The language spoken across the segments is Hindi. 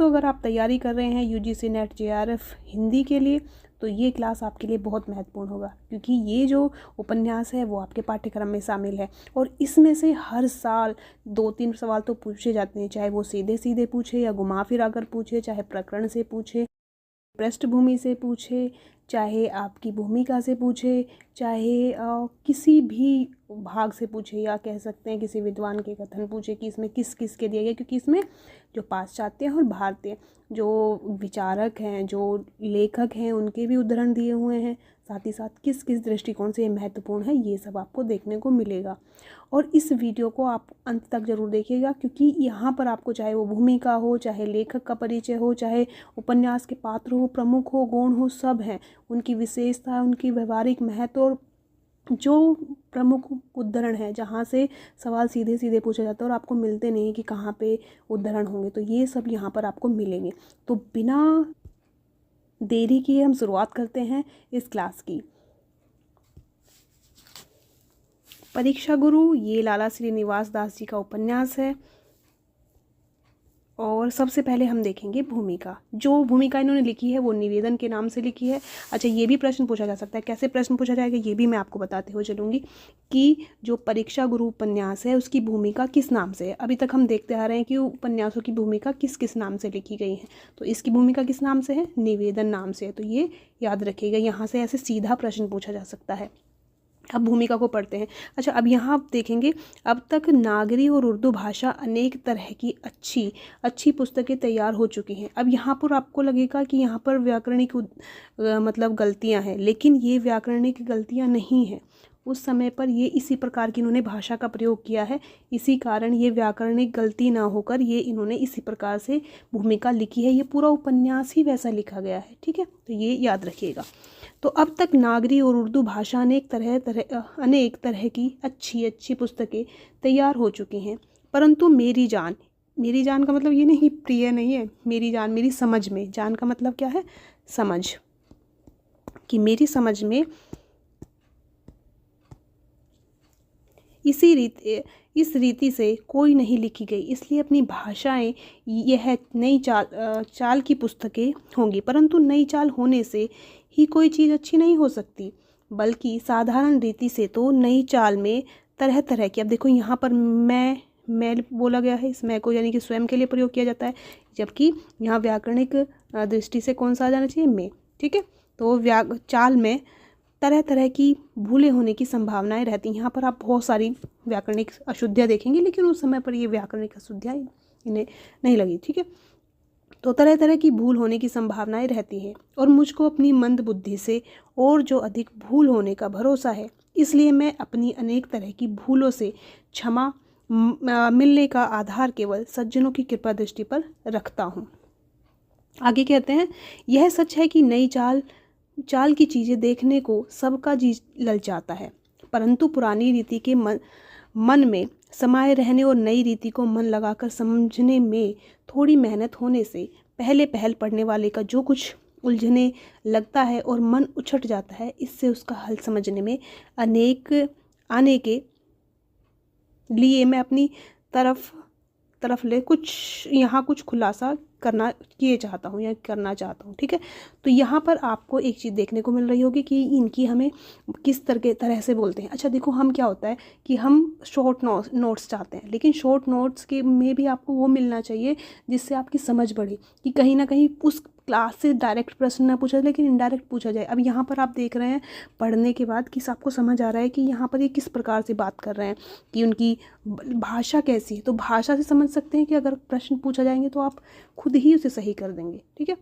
दोस्तों अगर आप तैयारी कर रहे हैं यूजीसी नेट जेआरएफ हिंदी के लिए तो ये क्लास आपके लिए बहुत महत्वपूर्ण होगा, क्योंकि ये जो उपन्यास है वो आपके पाठ्यक्रम में शामिल है और इसमें से हर साल 2-3 सवाल तो पूछे जाते हैं, चाहे वो सीधे सीधे पूछे या घुमा फिरा कर पूछे, चाहे प्रकरण से पूछे, पृष्ठभूमि से पूछे, चाहे आपकी भूमिका से पूछे, चाहे किसी भी भाग से पूछे, या कह सकते हैं किसी विद्वान के कथन पूछे कि इसमें किस किस के दिए गए, क्योंकि इसमें जो पाश्चात्य और भारतीय जो विचारक हैं, जो लेखक हैं, उनके भी उद्धरण दिए हुए हैं, साथ ही साथ किस किस दृष्टिकोण से ये महत्वपूर्ण है ये सब आपको देखने को मिलेगा। और इस वीडियो को आप अंत तक ज़रूर देखिएगा, क्योंकि यहाँ पर आपको चाहे वो भूमिका हो, चाहे लेखक का परिचय हो, चाहे उपन्यास के पात्र हो, प्रमुख हो, गौण हो, सब हैं, उनकी विशेषता, उनकी व्यवहारिक महत्व और जो प्रमुख उद्धरण है जहाँ से सवाल सीधे सीधे पूछा जाता है और आपको मिलते नहीं कि कहाँ पे उद्धरण होंगे, तो ये सब यहाँ पर आपको मिलेंगे। तो बिना देरी किए हम शुरुआत करते हैं इस क्लास की। परीक्षा गुरु ये लाला श्रीनिवास दास जी का उपन्यास है और सबसे पहले हम देखेंगे भूमिका। जो भूमिका इन्होंने लिखी है वो निवेदन के नाम से लिखी है। अच्छा, ये भी प्रश्न पूछा जा सकता है, कैसे प्रश्न पूछा जाएगा ये भी मैं आपको बताते हुए चलूँगी कि जो परीक्षा गुरु उपन्यास है उसकी भूमिका किस नाम से है। अभी तक हम देखते आ रहे हैं कि उपन्यासों की भूमिका किस किस नाम से लिखी गई है, तो इसकी भूमिका किस नाम से है, निवेदन नाम से है। तो ये याद रखिएगा, यहाँ से ऐसे सीधा प्रश्न पूछा जा सकता है। अब भूमिका को पढ़ते हैं। अच्छा, अब यहाँ आप देखेंगे अब तक नागरी और उर्दू भाषा अनेक तरह की अच्छी पुस्तकें तैयार हो चुकी हैं। अब यहाँ पर आपको लगेगा कि यहाँ पर व्याकरणिक मतलब गलतियाँ हैं, लेकिन ये व्याकरणिक गलतियाँ नहीं हैं। उस समय पर ये इसी प्रकार की इन्होंने भाषा का प्रयोग किया है, इसी कारण ये व्याकरणिक गलती ना होकर ये इन्होंने इसी प्रकार से भूमिका लिखी है। ये पूरा उपन्यास ही वैसा लिखा गया है, ठीक है, तो ये याद रखिएगा। तो अब तक नागरी और उर्दू भाषा अनेक तरह की अच्छी पुस्तकें तैयार हो चुकी हैं, परंतु मेरी जान का मतलब ये नहीं प्रिय नहीं है, मेरी जान मेरी समझ में, जान का मतलब क्या है, समझ, कि मेरी समझ में इस रीति से कोई नहीं लिखी गई, इसलिए अपनी भाषाएं यह नई चाल की पुस्तकें होंगी। परंतु नई चाल होने से ही कोई चीज़ अच्छी नहीं हो सकती, बल्कि साधारण रीति से तो नई चाल में तरह तरह की, अब देखो यहाँ पर मैं बोला गया है, इस मैं को यानी कि स्वयं के लिए प्रयोग किया जाता है, जबकि यहाँ व्याकरणिक दृष्टि से कौन सा आ जाना चाहिए, मैं, ठीक है। तो चाल में तरह तरह की भूलें होने की संभावनाएं रहती हैं। यहाँ पर आप बहुत सारी व्याकरणिक अशुद्धियाँ देखेंगे, लेकिन उस समय पर ये व्याकरणिक अशुद्धियाँ इन्हें नहीं लगी, ठीक है। तो तरह तरह की भूल होने की संभावनाएं रहती हैं और मुझको अपनी मंद बुद्धि से और जो अधिक भूल होने का भरोसा है, इसलिए मैं अपनी अनेक तरह की भूलों से क्षमा मिलने का आधार केवल सज्जनों की कृपा दृष्टि पर रखता हूँ। आगे कहते हैं, यह सच है कि नई चाल की चीज़ें देखने को सबका जी ललचाता है, परंतु पुरानी रीति के मन में समाये रहने और नई रीति को मन लगाकर समझने में थोड़ी मेहनत होने से पहल पढ़ने वाले का जो कुछ उलझने लगता है और मन उछट जाता है, इससे उसका हल समझने में आने के लिए मैं अपनी तरफ ले कुछ खुलासा करना चाहता हूँ, ठीक है। तो यहाँ पर आपको एक चीज़ देखने को मिल रही होगी कि इनकी हमें किस तरह से बोलते हैं। अच्छा देखो, हम क्या होता है कि हम शॉर्ट नोट्स चाहते हैं, लेकिन शॉर्ट नोट्स के में भी आपको वो मिलना चाहिए जिससे आपकी समझ बढ़े, कि कहीं ना कहीं उस क्लास से डायरेक्ट प्रश्न ना पूछा लेकिन इनडायरेक्ट पूछा जाए। अब यहाँ पर आप देख रहे हैं पढ़ने के बाद कि आपको समझ आ रहा है कि यहाँ पर ये किस प्रकार से बात कर रहे हैं, कि उनकी भाषा कैसी है। तो भाषा से समझ सकते हैं कि अगर प्रश्न पूछा जाएंगे तो आप खुद ही उसे सही कर देंगे, ठीक है।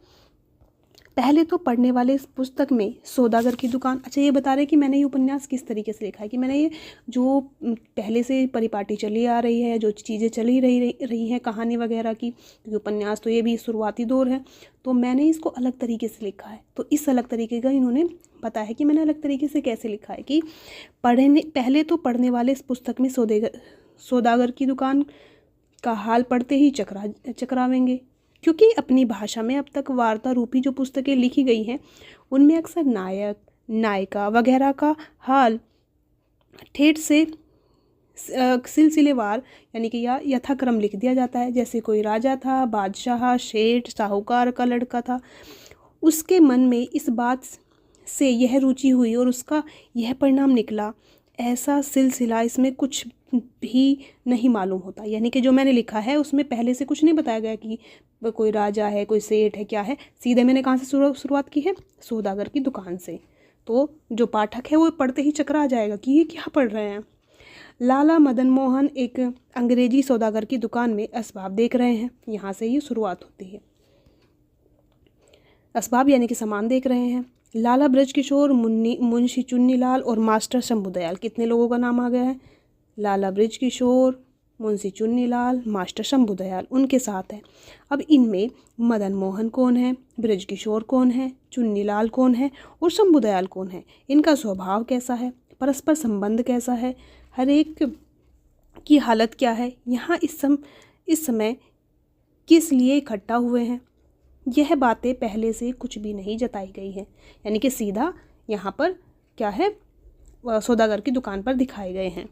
पहले तो पढ़ने वाले इस पुस्तक में सौदागर की दुकान, अच्छा ये बता रहे हैं कि मैंने ये उपन्यास किस तरीके से लिखा है, कि मैंने ये जो पहले से परिपाटी चली आ रही है, जो चीज़ें चली रही हैं कहानी वगैरह की, क्योंकि उपन्यास तो ये भी शुरुआती दौर है, तो मैंने इसको अलग तरीके से लिखा है। तो इस अलग तरीके का इन्होंने पता है कि मैंने अलग तरीके से कैसे लिखा है, कि पहले तो पढ़ने वाले इस पुस्तक में सौदागर की दुकान का हाल पढ़ते ही चकरावेंगे, क्योंकि अपनी भाषा में अब तक वार्ता रूपी जो पुस्तकें लिखी गई हैं उनमें अक्सर नायक नायिका वगैरह का हाल ठेठ से सिलसिलेवार यानी कि या यथाक्रम लिख दिया जाता है। जैसे कोई राजा था, बादशाह, सेठ, साहूकार का लड़का था, उसके मन में इस बात से यह रुचि हुई और उसका यह परिणाम निकला, ऐसा सिलसिला इसमें कुछ भी नहीं मालूम होता। यानी कि जो मैंने लिखा है उसमें पहले से कुछ नहीं बताया गया कि कोई राजा है, कोई सेठ है, क्या है। सीधे मैंने कहाँ से शुरुआत की है? सौदागर की दुकान से। तो जो पाठक है वो पढ़ते ही चकरा जाएगा कि ये क्या पढ़ रहे हैं। लाला मदन मोहन एक अंग्रेजी सौदागर की दुकान में असबाब देख रहे हैं। यहाँ से ये शुरुआत होती है। असबाब यानी कि सामान देख रहे हैं। लाला बृजकिशोर, मुंशी चुन्नीलाल और मास्टर शंभुदयाल, कितने लोगों का नाम आ गया है? लाला बृजकिशोर, मुंशी चुन्नीलाल, मास्टर शंभुदयाल उनके साथ है। अब इनमें मदन मोहन कौन है, बृजकिशोर कौन है, चुन्नीलाल कौन है और शंभुदयाल कौन है? इनका स्वभाव कैसा है, परस्पर संबंध कैसा है, हर एक की हालत क्या है, यहाँ इस समय किस लिए इकट्ठा हुए हैं, यह बातें पहले से कुछ भी नहीं जताई गई है। यानी कि सीधा यहाँ पर क्या है, सौदागर की दुकान पर दिखाए गए हैं।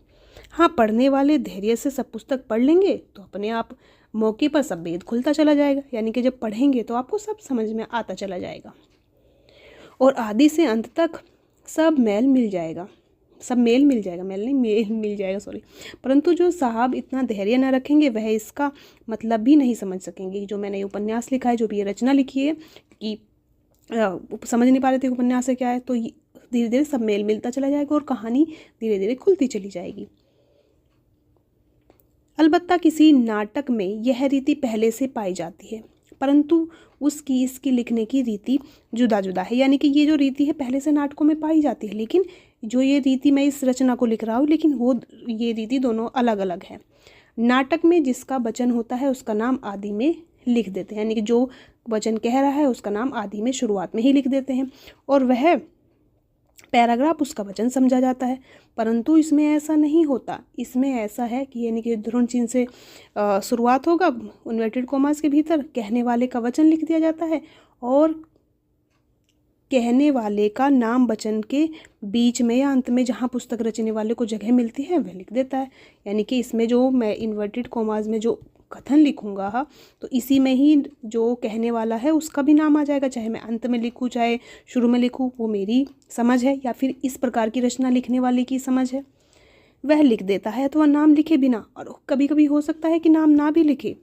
हाँ, पढ़ने वाले धैर्य से सब पुस्तक पढ़ लेंगे तो अपने आप मौके पर सब भेद खुलता चला जाएगा। यानी कि जब पढ़ेंगे तो आपको सब समझ में आता चला जाएगा और आदि से अंत तक सब मेल मिल जाएगा, मेल मिल जाएगा सॉरी। परंतु जो साहब इतना धैर्य न रखेंगे वह इसका मतलब भी नहीं समझ सकेंगे। जो मैंने ये उपन्यास लिखा है, जो भी ये रचना लिखी है कि समझ नहीं पा रहे थे उपन्यास से क्या है, तो धीरे धीरे सब मेल मिलता चला जाएगा और कहानी धीरे धीरे खुलती चली जाएगी। अलबत्ता किसी नाटक में यह रीति पहले से पाई जाती है, परंतु इसकी लिखने की रीति जुदा जुदा है। यानी कि ये जो रीति है पहले से नाटकों में पाई जाती है, लेकिन जो ये रीति मैं इस रचना को लिख रहा हूँ, लेकिन ये रीति दोनों अलग अलग है। नाटक में जिसका वचन होता है उसका नाम आदि में लिख देते हैं। यानी कि जो वचन कह रहा है उसका नाम आदि में शुरुआत में ही लिख देते हैं और वह पैराग्राफ उसका वचन समझा जाता है। परंतु इसमें ऐसा नहीं होता। इसमें ऐसा है कि यानी कि ध्रुव चिन्ह से शुरुआत होगा, इन्वर्टेड कॉमास के भीतर कहने वाले का वचन लिख दिया जाता है और कहने वाले का नाम वचन के बीच में या अंत में जहाँ पुस्तक रचने वाले को जगह मिलती है वह लिख देता है। यानी कि इसमें जो मैं इन्वर्टेड कॉमास में जो कथन लिखूंगा हाँ, तो इसी में ही जो कहने वाला है उसका भी नाम आ जाएगा। चाहे मैं अंत में लिखूँ चाहे शुरू में लिखूँ, वो मेरी समझ है या फिर इस प्रकार की रचना लिखने वाले की समझ है, वह लिख देता है। अथवा नाम लिखे बिना, और कभी कभी हो सकता है कि नाम ना भी लिखे,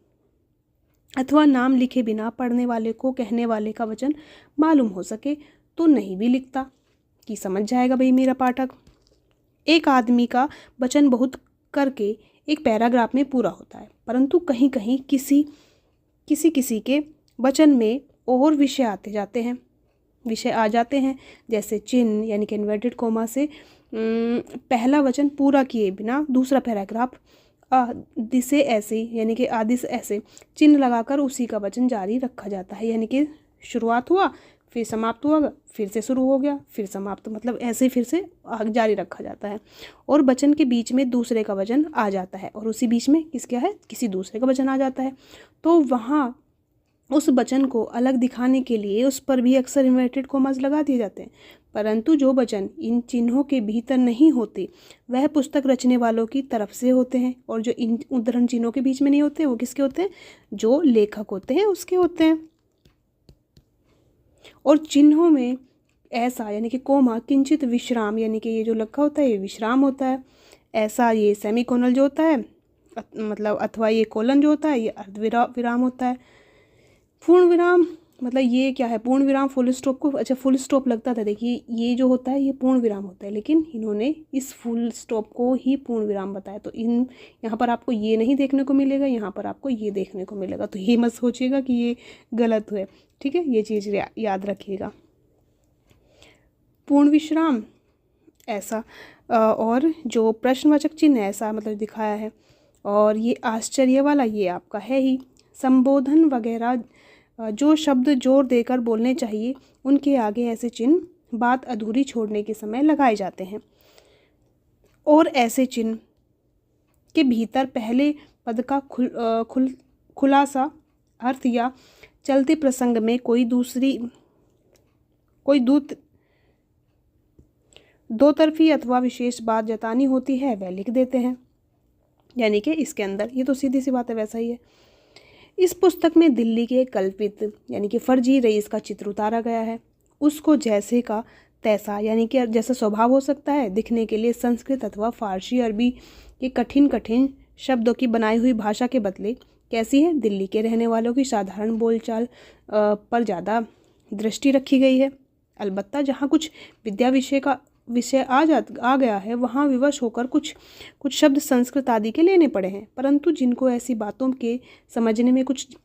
अथवा नाम लिखे बिना पढ़ने वाले को कहने वाले का वचन मालूम हो सके तो नहीं भी लिखता कि समझ जाएगा भाई मेरा पाठक। एक आदमी का वचन बहुत करके एक पैराग्राफ में पूरा होता है, परंतु कहीं कहीं किसी के वचन में और विषय आ जाते हैं। जैसे चिन्ह यानी कि इन्वर्टेड कोमा से पहला वचन पूरा किए बिना दूसरा पैराग्राफ आदि से ऐसे यानी कि आदि से ऐसे चिन्ह लगाकर उसी का वचन जारी रखा जाता है। यानी कि शुरुआत हुआ फिर समाप्त हुआ, फिर से शुरू हो गया फिर समाप्त, मतलब ऐसे फिर से जारी रखा जाता है। और वचन के बीच में दूसरे का वचन आ जाता है और उसी बीच में किसी दूसरे का वचन आ जाता है। तो वहाँ उस वचन को अलग दिखाने के लिए उस पर भी अक्सर इन्वर्टेड कॉमास लगा दिए जाते हैं। परंतु जो वचन इन चिन्हों के भीतर नहीं होते वह पुस्तक रचने वालों की तरफ से होते हैं, और जो इन उद्धरण चिन्हों के बीच में नहीं होते वो किसके होते हैं? जो लेखक होते हैं उसके होते हैं। और चिन्हों में ऐसा यानी कि कोमा किंचित विश्राम, यानी कि ये जो लिखा होता है ये विश्राम होता है। ऐसा ये सेमीकोनल जो होता है मतलब अथवा ये कोलन जो होता है ये अर्धविराम होता है। पूर्ण विराम मतलब ये क्या है? पूर्ण विराम फुल स्टॉप को, अच्छा फुल स्टॉप लगता था, देखिए ये जो होता है ये पूर्ण विराम होता है, लेकिन इन्होंने इस फुल स्टॉप को ही पूर्ण विराम बताया। तो यहाँ पर आपको ये नहीं देखने को मिलेगा, यहाँ पर आपको ये देखने को मिलेगा। तो ये मत सोचिएगा कि ये गलत हुए, ठीक है, ये चीज़ याद रखिएगा। पूर्ण विश्राम ऐसा, और जो प्रश्नवाचक चिन्ह ऐसा मतलब दिखाया है, और ये आश्चर्य वाला ये आपका है ही। संबोधन वगैरह जो शब्द जोर देकर बोलने चाहिए उनके आगे ऐसे चिन्ह बात अधूरी छोड़ने के समय लगाए जाते हैं, और ऐसे चिन्ह के भीतर पहले पद का खुलासा अर्थ या चलते प्रसंग में कोई दो तरफी अथवा विशेष बात जतानी होती है वह लिख देते हैं। यानी कि इसके अंदर। ये तो सीधी सी बात है, वैसा ही है। इस पुस्तक में दिल्ली के कल्पित यानी कि फर्जी रईस का चित्र उतारा गया है। उसको जैसे का तैसा यानी कि जैसा स्वभाव हो सकता है दिखने के लिए संस्कृत अथवा फारसी अरबी के कठिन कठिन शब्दों की बनाई हुई भाषा के बदले कैसी है, दिल्ली के रहने वालों की साधारण बोलचाल पर ज़्यादा दृष्टि रखी गई है। अलबत्ता जहाँ कुछ विद्या विषय आ गया है वहाँ विवश होकर कुछ शब्द संस्कृत आदि के लेने पड़े हैं, परंतु जिनको ऐसी बातों के समझने में कुछ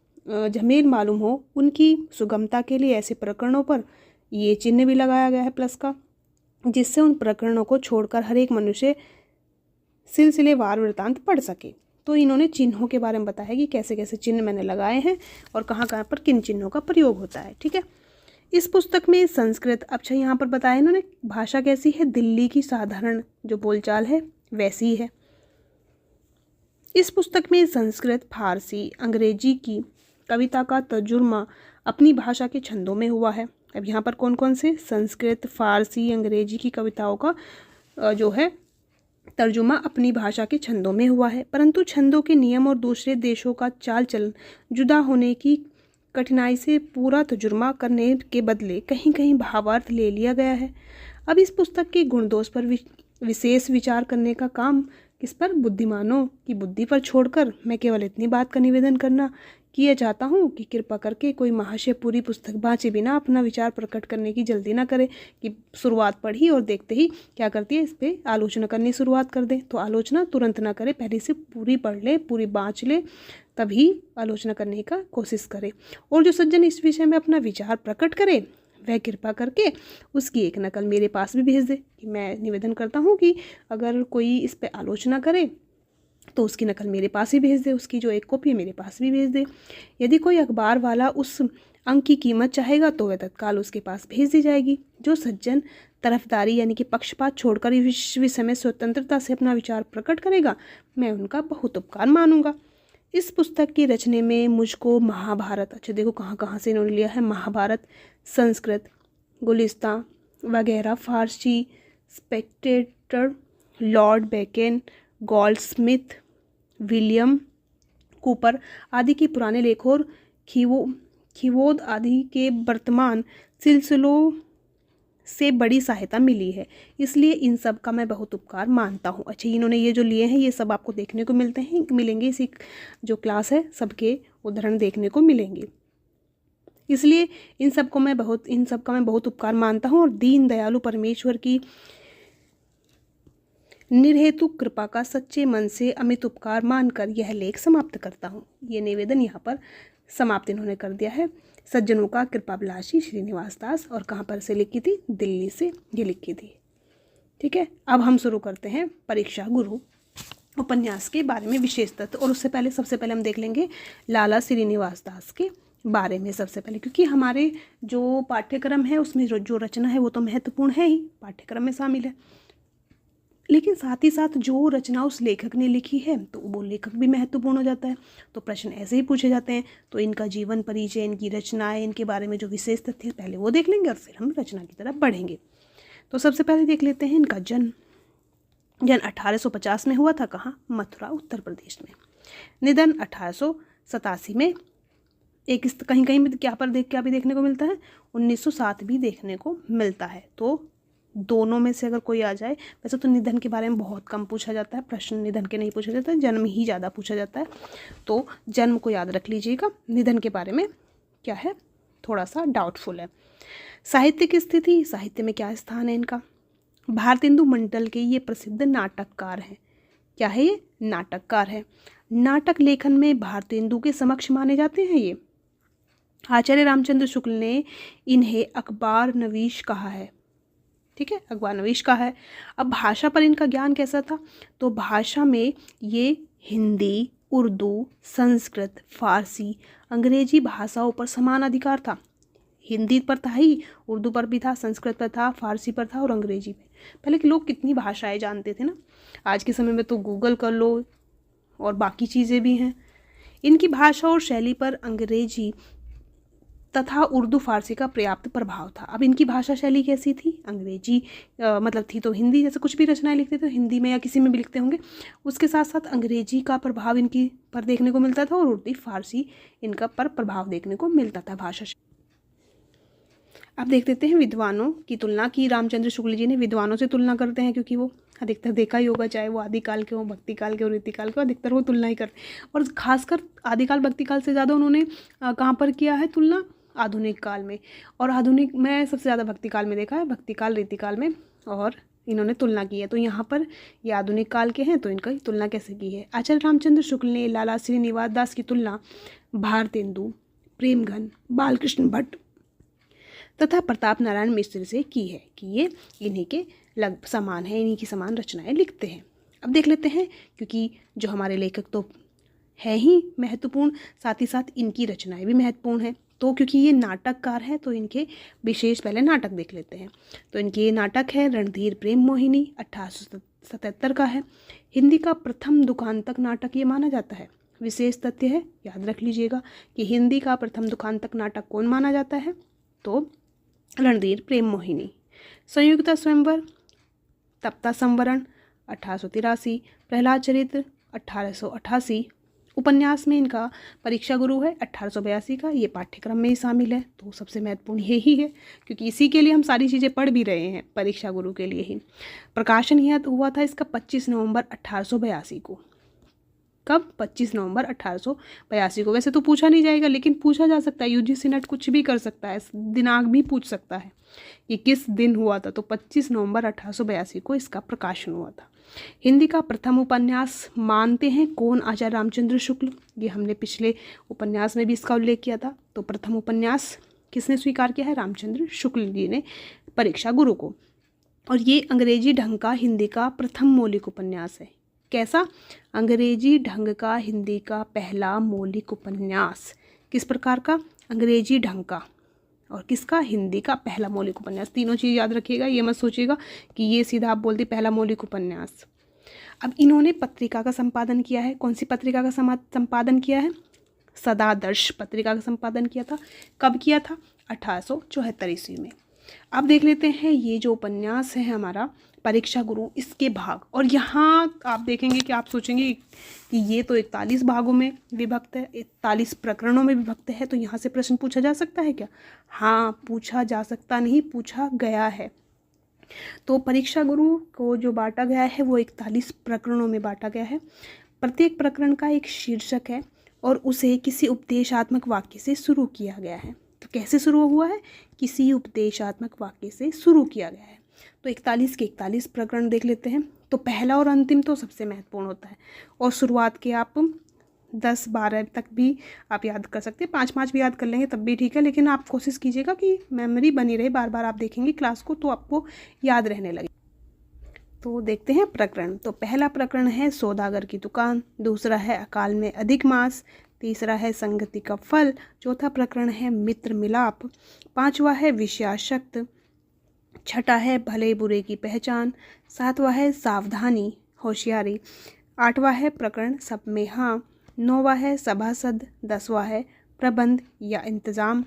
झमेल मालूम हो उनकी सुगमता के लिए ऐसे प्रकरणों पर ये चिन्ह भी लगाया गया है प्लस का, जिससे उन प्रकरणों को छोड़कर हर एक मनुष्य सिलसिलेवार वृत्तांत पढ़ सके। तो इन्होंने चिन्हों के बारे में बताया कि कैसे कैसे चिन्ह मैंने लगाए हैं और कहाँ कहाँ पर किन चिन्हों का प्रयोग होता है। ठीक है, इस पुस्तक में संस्कृत, अच्छा यहाँ पर बताया इन्होंने भाषा कैसी है, दिल्ली की साधारण जो बोलचाल है वैसी ही है। इस पुस्तक में संस्कृत, फारसी, अंग्रेजी की कविता का तर्जुमा अपनी भाषा के छंदों में हुआ है। अब यहाँ पर कौन कौन से, संस्कृत, फारसी, अंग्रेजी की कविताओं का जो है तर्जुमा अपनी भाषा के छंदों में हुआ है, परंतु छंदों के नियम और दूसरे देशों का चाल चलन जुदा होने की कठिनाई से पूरा तर्जुमा करने के बदले कहीं कहीं भावार्थ ले लिया गया है। अब इस पुस्तक के गुण दोष पर विशेष विचार करने का काम किस पर, बुद्धिमानों की बुद्धि पर छोड़कर मैं केवल इतनी बात का निवेदन करना किया चाहता हूँ कि कृपा करके कोई महाशय पूरी पुस्तक बाँचे बिना अपना विचार प्रकट करने की जल्दी ना करे कि शुरुआत पढ़ी और देखते ही क्या करती है, इस पर आलोचना करनी शुरुआत कर दे। तो आलोचना तुरंत ना करे, पहले से पूरी पढ़ ले, पूरी बाँच ले, तभी आलोचना करने का कोशिश करे। और जो सज्जन इस विषय में अपना विचार प्रकट करे वह कृपा करके उसकी एक नकल मेरे पास भी भेज दे। कि मैं निवेदन करता हूँ कि अगर कोई इस पर आलोचना करे तो उसकी नकल मेरे पास ही भेज दे, उसकी जो एक कॉपी है मेरे पास भी भेज दे। यदि कोई अखबार वाला उस अंक की कीमत चाहेगा तो वह तत्काल उसके पास भेज दी जाएगी। जो सज्जन तरफदारी यानी कि पक्षपात छोड़कर इस विषय में स्वतंत्रता से अपना विचार प्रकट करेगा मैं उनका बहुत उपकार मानूंगा। इस पुस्तक की रचने में मुझको महाभारत, अच्छा देखो कहाँ कहाँ से इन्होंने लिया है, महाभारत, संस्कृत, गुलिस्तान वगैरह, Farsi, Spectator, lord Bacon, Goldsmith, William Cowper आदि के पुराने लेखों और खीवोद आदि के वर्तमान सिलसिलों से बड़ी सहायता मिली है, इसलिए इन सब का मैं बहुत उपकार मानता हूँ। अच्छा, इन्होंने ये जो लिए हैं ये सब आपको देखने को मिलेंगे इसी जो क्लास है सबके उदाहरण देखने को मिलेंगे, इसलिए इन सब का मैं बहुत उपकार मानता हूँ और दीन दयालु परमेश्वर की निर्हेतु कृपा का सच्चे मन से अमित उपकार मानकर यह लेख समाप्त करता हूँ। ये निवेदन यहाँ पर समाप्त इन्होंने कर दिया है। सज्जनों का कृपाभिलाषी श्रीनिवास दास, और कहाँ पर से लिखी थी, दिल्ली से ये लिखी थी। ठीक है, अब हम शुरू करते हैं परीक्षा गुरु उपन्यास के बारे में विशेष तथ्य, और उससे पहले सबसे पहले हम देख लेंगे लाला श्रीनिवास दास के बारे में सबसे पहले, क्योंकि हमारे जो पाठ्यक्रम है उसमें जो रचना है वो तो महत्वपूर्ण है ही, पाठ्यक्रम में शामिल है, लेकिन साथ ही साथ जो रचना उस लेखक ने लिखी है तो वो लेखक भी महत्वपूर्ण हो जाता है। तो प्रश्न ऐसे ही पूछे जाते हैं, तो इनका जीवन परिचय, इनकी रचनाएं, इनके बारे में जो विशेष तथ्य पहले वो देख लेंगे और फिर हम रचना की तरफ बढ़ेंगे। तो सबसे पहले देख लेते हैं इनका जन्म 1850 में हुआ था। कहाँ, मथुरा उत्तर प्रदेश में। निधन 1887 में। एक कहीं कहीं भी क्या भी देखने को मिलता है, 1907 भी देखने को मिलता है। तो दोनों में से अगर कोई आ जाए, वैसे तो निधन के बारे में बहुत कम पूछा जाता है, प्रश्न निधन के नहीं पूछा जाता है, जन्म ही ज़्यादा पूछा जाता है, तो जन्म को याद रख लीजिएगा। निधन के बारे में क्या है, थोड़ा सा डाउटफुल है। साहित्यिक स्थिति, साहित्य में क्या स्थान है इनका, भारतेंदु मंडल के ये प्रसिद्ध नाटककार हैं। क्या है ये, नाटककार है। नाटक लेखन में भारतेंदु के समक्ष माने जाते हैं ये। आचार्य रामचंद्र शुक्ल ने इन्हें अखबार नवीश कहा है। ठीक है, अखबार नवीश का है। अब भाषा पर इनका ज्ञान कैसा था, तो भाषा में ये हिंदी, उर्दू, संस्कृत, फारसी, अंग्रेजी भाषाओं पर समान अधिकार था। हिंदी पर था ही, उर्दू पर भी था, संस्कृत पर था, फारसी पर था और अंग्रेजी में। पहले के लोग कितनी भाषाएं जानते थे ना, आज के समय में तो गूगल कर लो और बाकी चीज़ें भी हैं। इनकी भाषा और शैली पर अंग्रेजी तथा उर्दू फारसी का पर्याप्त प्रभाव था। अब इनकी भाषा शैली कैसी थी? अंग्रेजी मतलब थी तो हिंदी, जैसे कुछ भी रचनाएं लिखते थे हिंदी में या किसी में भी लिखते होंगे, उसके साथ साथ अंग्रेजी का प्रभाव इनकी पर देखने को मिलता था और उर्दू फारसी इनका पर प्रभाव देखने को मिलता था भाषा। अब देख लेते हैं विद्वानों की तुलना की। रामचंद्र शुक्ल जी ने विद्वानों से तुलना करते हैं, क्योंकि वो अधिकतर देखा ही होगा, चाहे वो आदिकाल के हो, भक्ति काल के हो, रीति काल के हो, अधिकतर वो तुलना ही करते हैं। और खासकर आदिकाल भक्ति काल से ज़्यादा उन्होंने कहाँ पर किया है तुलना? आधुनिक काल में। और आधुनिक में सबसे ज़्यादा भक्ति काल में देखा है, भक्ति काल, रीति काल में, और इन्होंने तुलना की है। तो यहाँ पर ये आधुनिक काल के हैं, तो इनका तुलना कैसे की है? आचार्य रामचंद्र शुक्ल ने लाला श्रीनिवास दास की तुलना भारतेंदु, प्रेमघन, बालकृष्ण भट्ट तथा प्रताप नारायण मिश्र से की है कि ये इन्हीं के लग समान है, इन्हीं की समान रचनाएं लिखते हैं। अब देख लेते हैं, क्योंकि जो हमारे लेखक तो है ही महत्वपूर्ण, साथ ही साथ इनकी रचनाएं भी महत्वपूर्ण हैं। तो क्योंकि ये नाटककार है तो इनके विशेष पहले नाटक देख लेते हैं। तो इनके ये नाटक है रणधीर प्रेम मोहिनी, 1877 का है। हिंदी का प्रथम दुखांतक नाटक ये माना जाता है। विशेष तथ्य है, याद रख लीजिएगा कि हिंदी का प्रथम दुखांतक नाटक कौन माना जाता है? तो रणधीर प्रेम मोहिनी। संयुक्ता स्वयंवर, तप्ता संवरण 1883, प्रहलाद चरित्र 1888। उपन्यास में इनका परीक्षा गुरु है 1882 का, ये पाठ्यक्रम में ही शामिल है, तो सबसे महत्वपूर्ण यही है, क्योंकि इसी के लिए हम सारी चीज़ें पढ़ भी रहे हैं, परीक्षा गुरु के लिए ही। प्रकाशन यह हुआ था इसका 25 नवंबर 1882 को। कब? 25 नवंबर 1882 को। वैसे तो पूछा नहीं जाएगा, लेकिन पूछा जा सकता है, यूजीसी नेट कुछ भी कर सकता है, दिनांक भी पूछ सकता है कि किस दिन हुआ था। तो 25 नवंबर 1882 को इसका प्रकाशन हुआ था। हिंदी का प्रथम उपन्यास मानते हैं कौन? आचार्य रामचंद्र शुक्ल। ये हमने पिछले उपन्यास में भी इसका उल्लेख किया था। तो प्रथम उपन्यास किसने स्वीकार किया है? रामचंद्र शुक्ल जी ने, परीक्षा गुरु को। और ये अंग्रेजी ढंग का हिंदी का प्रथम मौलिक उपन्यास है। कैसा? अंग्रेजी ढंग का हिंदी का पहला मौलिक उपन्यास। किस प्रकार का? अंग्रेजी ढंग का। और किसका? हिंदी का पहला मौलिक उपन्यास। तीनों चीज़ याद रखिएगा, ये मत सोचिएगा कि ये सीधा आप बोल दी पहला मौलिक उपन्यास। अब इन्होंने पत्रिका का संपादन किया है। कौन सी पत्रिका का संपादन किया है? सदादर्श पत्रिका का संपादन किया था। कब किया था? 1874 ईस्वी में। अब देख लेते हैं ये जो उपन्यास है हमारा परीक्षा गुरु, इसके भाग। और यहाँ आप देखेंगे कि आप सोचेंगे कि ये तो 41 भागों में विभक्त है, 41 प्रकरणों में विभक्त है, तो यहाँ से प्रश्न पूछा जा सकता है क्या? हाँ, पूछा जा सकता नहीं, पूछा गया है। तो परीक्षा गुरु को जो बांटा गया है वो 41 प्रकरणों में बांटा गया है। प्रत्येक प्रकरण का एक शीर्षक है और उसे किसी उपदेशात्मक वाक्य से शुरू किया गया है। तो कैसे शुरू हुआ है? किसी उपदेशात्मक वाक्य से शुरू किया गया है। तो 41 के 41 प्रकरण देख लेते हैं। तो पहला और अंतिम तो सबसे महत्वपूर्ण होता है, और शुरुआत के आप 10-12 तक भी आप याद कर सकते हैं, 5-5 भी याद कर लेंगे तब भी ठीक है, लेकिन आप कोशिश कीजिएगा कि मेमोरी बनी रहे, बार बार आप देखेंगे क्लास को तो आपको याद रहने लगे। तो देखते हैं प्रकरण। तो पहला प्रकरण है सौदागर की दुकान, दूसरा है अकाल में अधिक मास, तीसरा है संगति का फल, चौथा प्रकरण है मित्र मिलाप, पांचवा है विषयाशक्त, छठा है भले बुरे की पहचान, सातवां है सावधानी होशियारी, आठवां है प्रकरण सब में हाँ, नौवां है सभासद, 10वां है प्रबंध या इंतज़ाम,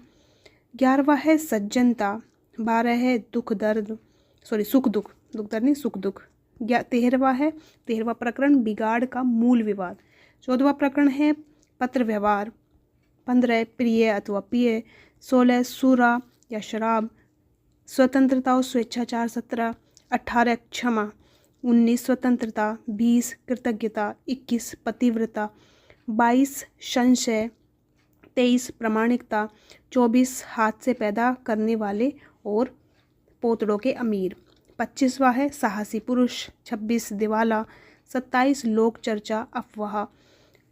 11वां है सज्जनता, 12 है सुख दुख, दुख दर्द नहीं सुख दुख, 13वां प्रकरण बिगाड़ का मूल विवाद, 14वां प्रकरण है पत्र व्यवहार, 15 प्रिय अथवा पिय, 16 सूरा या शराब, स्वतंत्रता और स्वेच्छाचार, 17 18 क्षमा, 19 स्वतंत्रता, 20 कृतज्ञता, 21 पतिव्रता, 22 संशय, 23 प्रामाणिकता, 24 हाथ से पैदा करने वाले और पोतड़ों के अमीर, 25वां है साहसी पुरुष, 26 दिवाला, 27 लोक चर्चा अफवाह,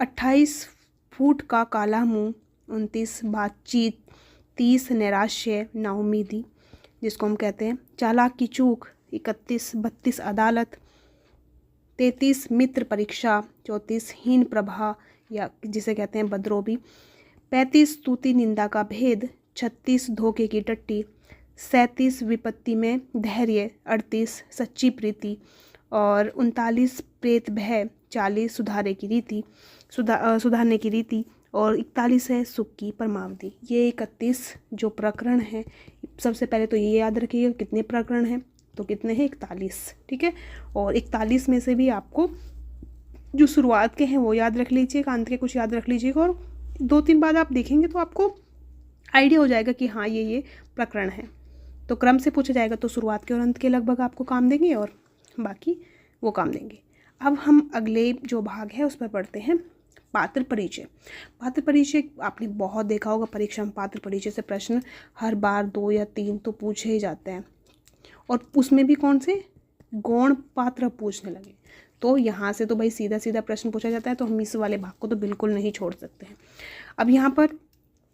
28 फूट का काला मुंह, 29 बातचीत, 30 नैराश्य नाउमीदी जिसको हम कहते हैं चालाक की चूक, 31-32 अदालत, 33 मित्र परीक्षा, 34 हीन प्रभा या जिसे कहते हैं बदरोबी, 35 स्तुति निंदा का भेद, 36 धोखे की टट्टी, 37 विपत्ति में धैर्य, 38 सच्ची प्रीति और 39 प्रेत भय, 40 सुधारने की रीति और 41 है सुख की परमावधि। ये 31 जो प्रकरण हैं, सबसे पहले तो ये याद रखिएगा कितने प्रकरण हैं, तो कितने हैं 41, ठीक है। और 41 में से भी आपको जो शुरुआत के हैं वो याद रख लीजिएगा, अंत के कुछ याद रख लीजिएगा, और 2-3 बार आप देखेंगे तो आपको आइडिया हो जाएगा कि हाँ ये प्रकरण है। तो क्रम से पूछा जाएगा तो शुरुआत के और अंत के लगभग आपको काम देंगे और बाकी वो काम देंगे। अब हम अगले जो भाग है उस पर पढ़ते हैं, पात्र परिचय। पात्र परिचय आपने बहुत देखा होगा परीक्षा में, पात्र परिचय से प्रश्न हर बार 2 या 3 तो पूछे ही जाते हैं, और उसमें भी कौन से गौण पात्र पूछने लगे। तो यहाँ से तो भाई सीधा सीधा प्रश्न पूछा जाता है, तो हम इस वाले भाग को तो बिल्कुल नहीं छोड़ सकते हैं। अब यहाँ पर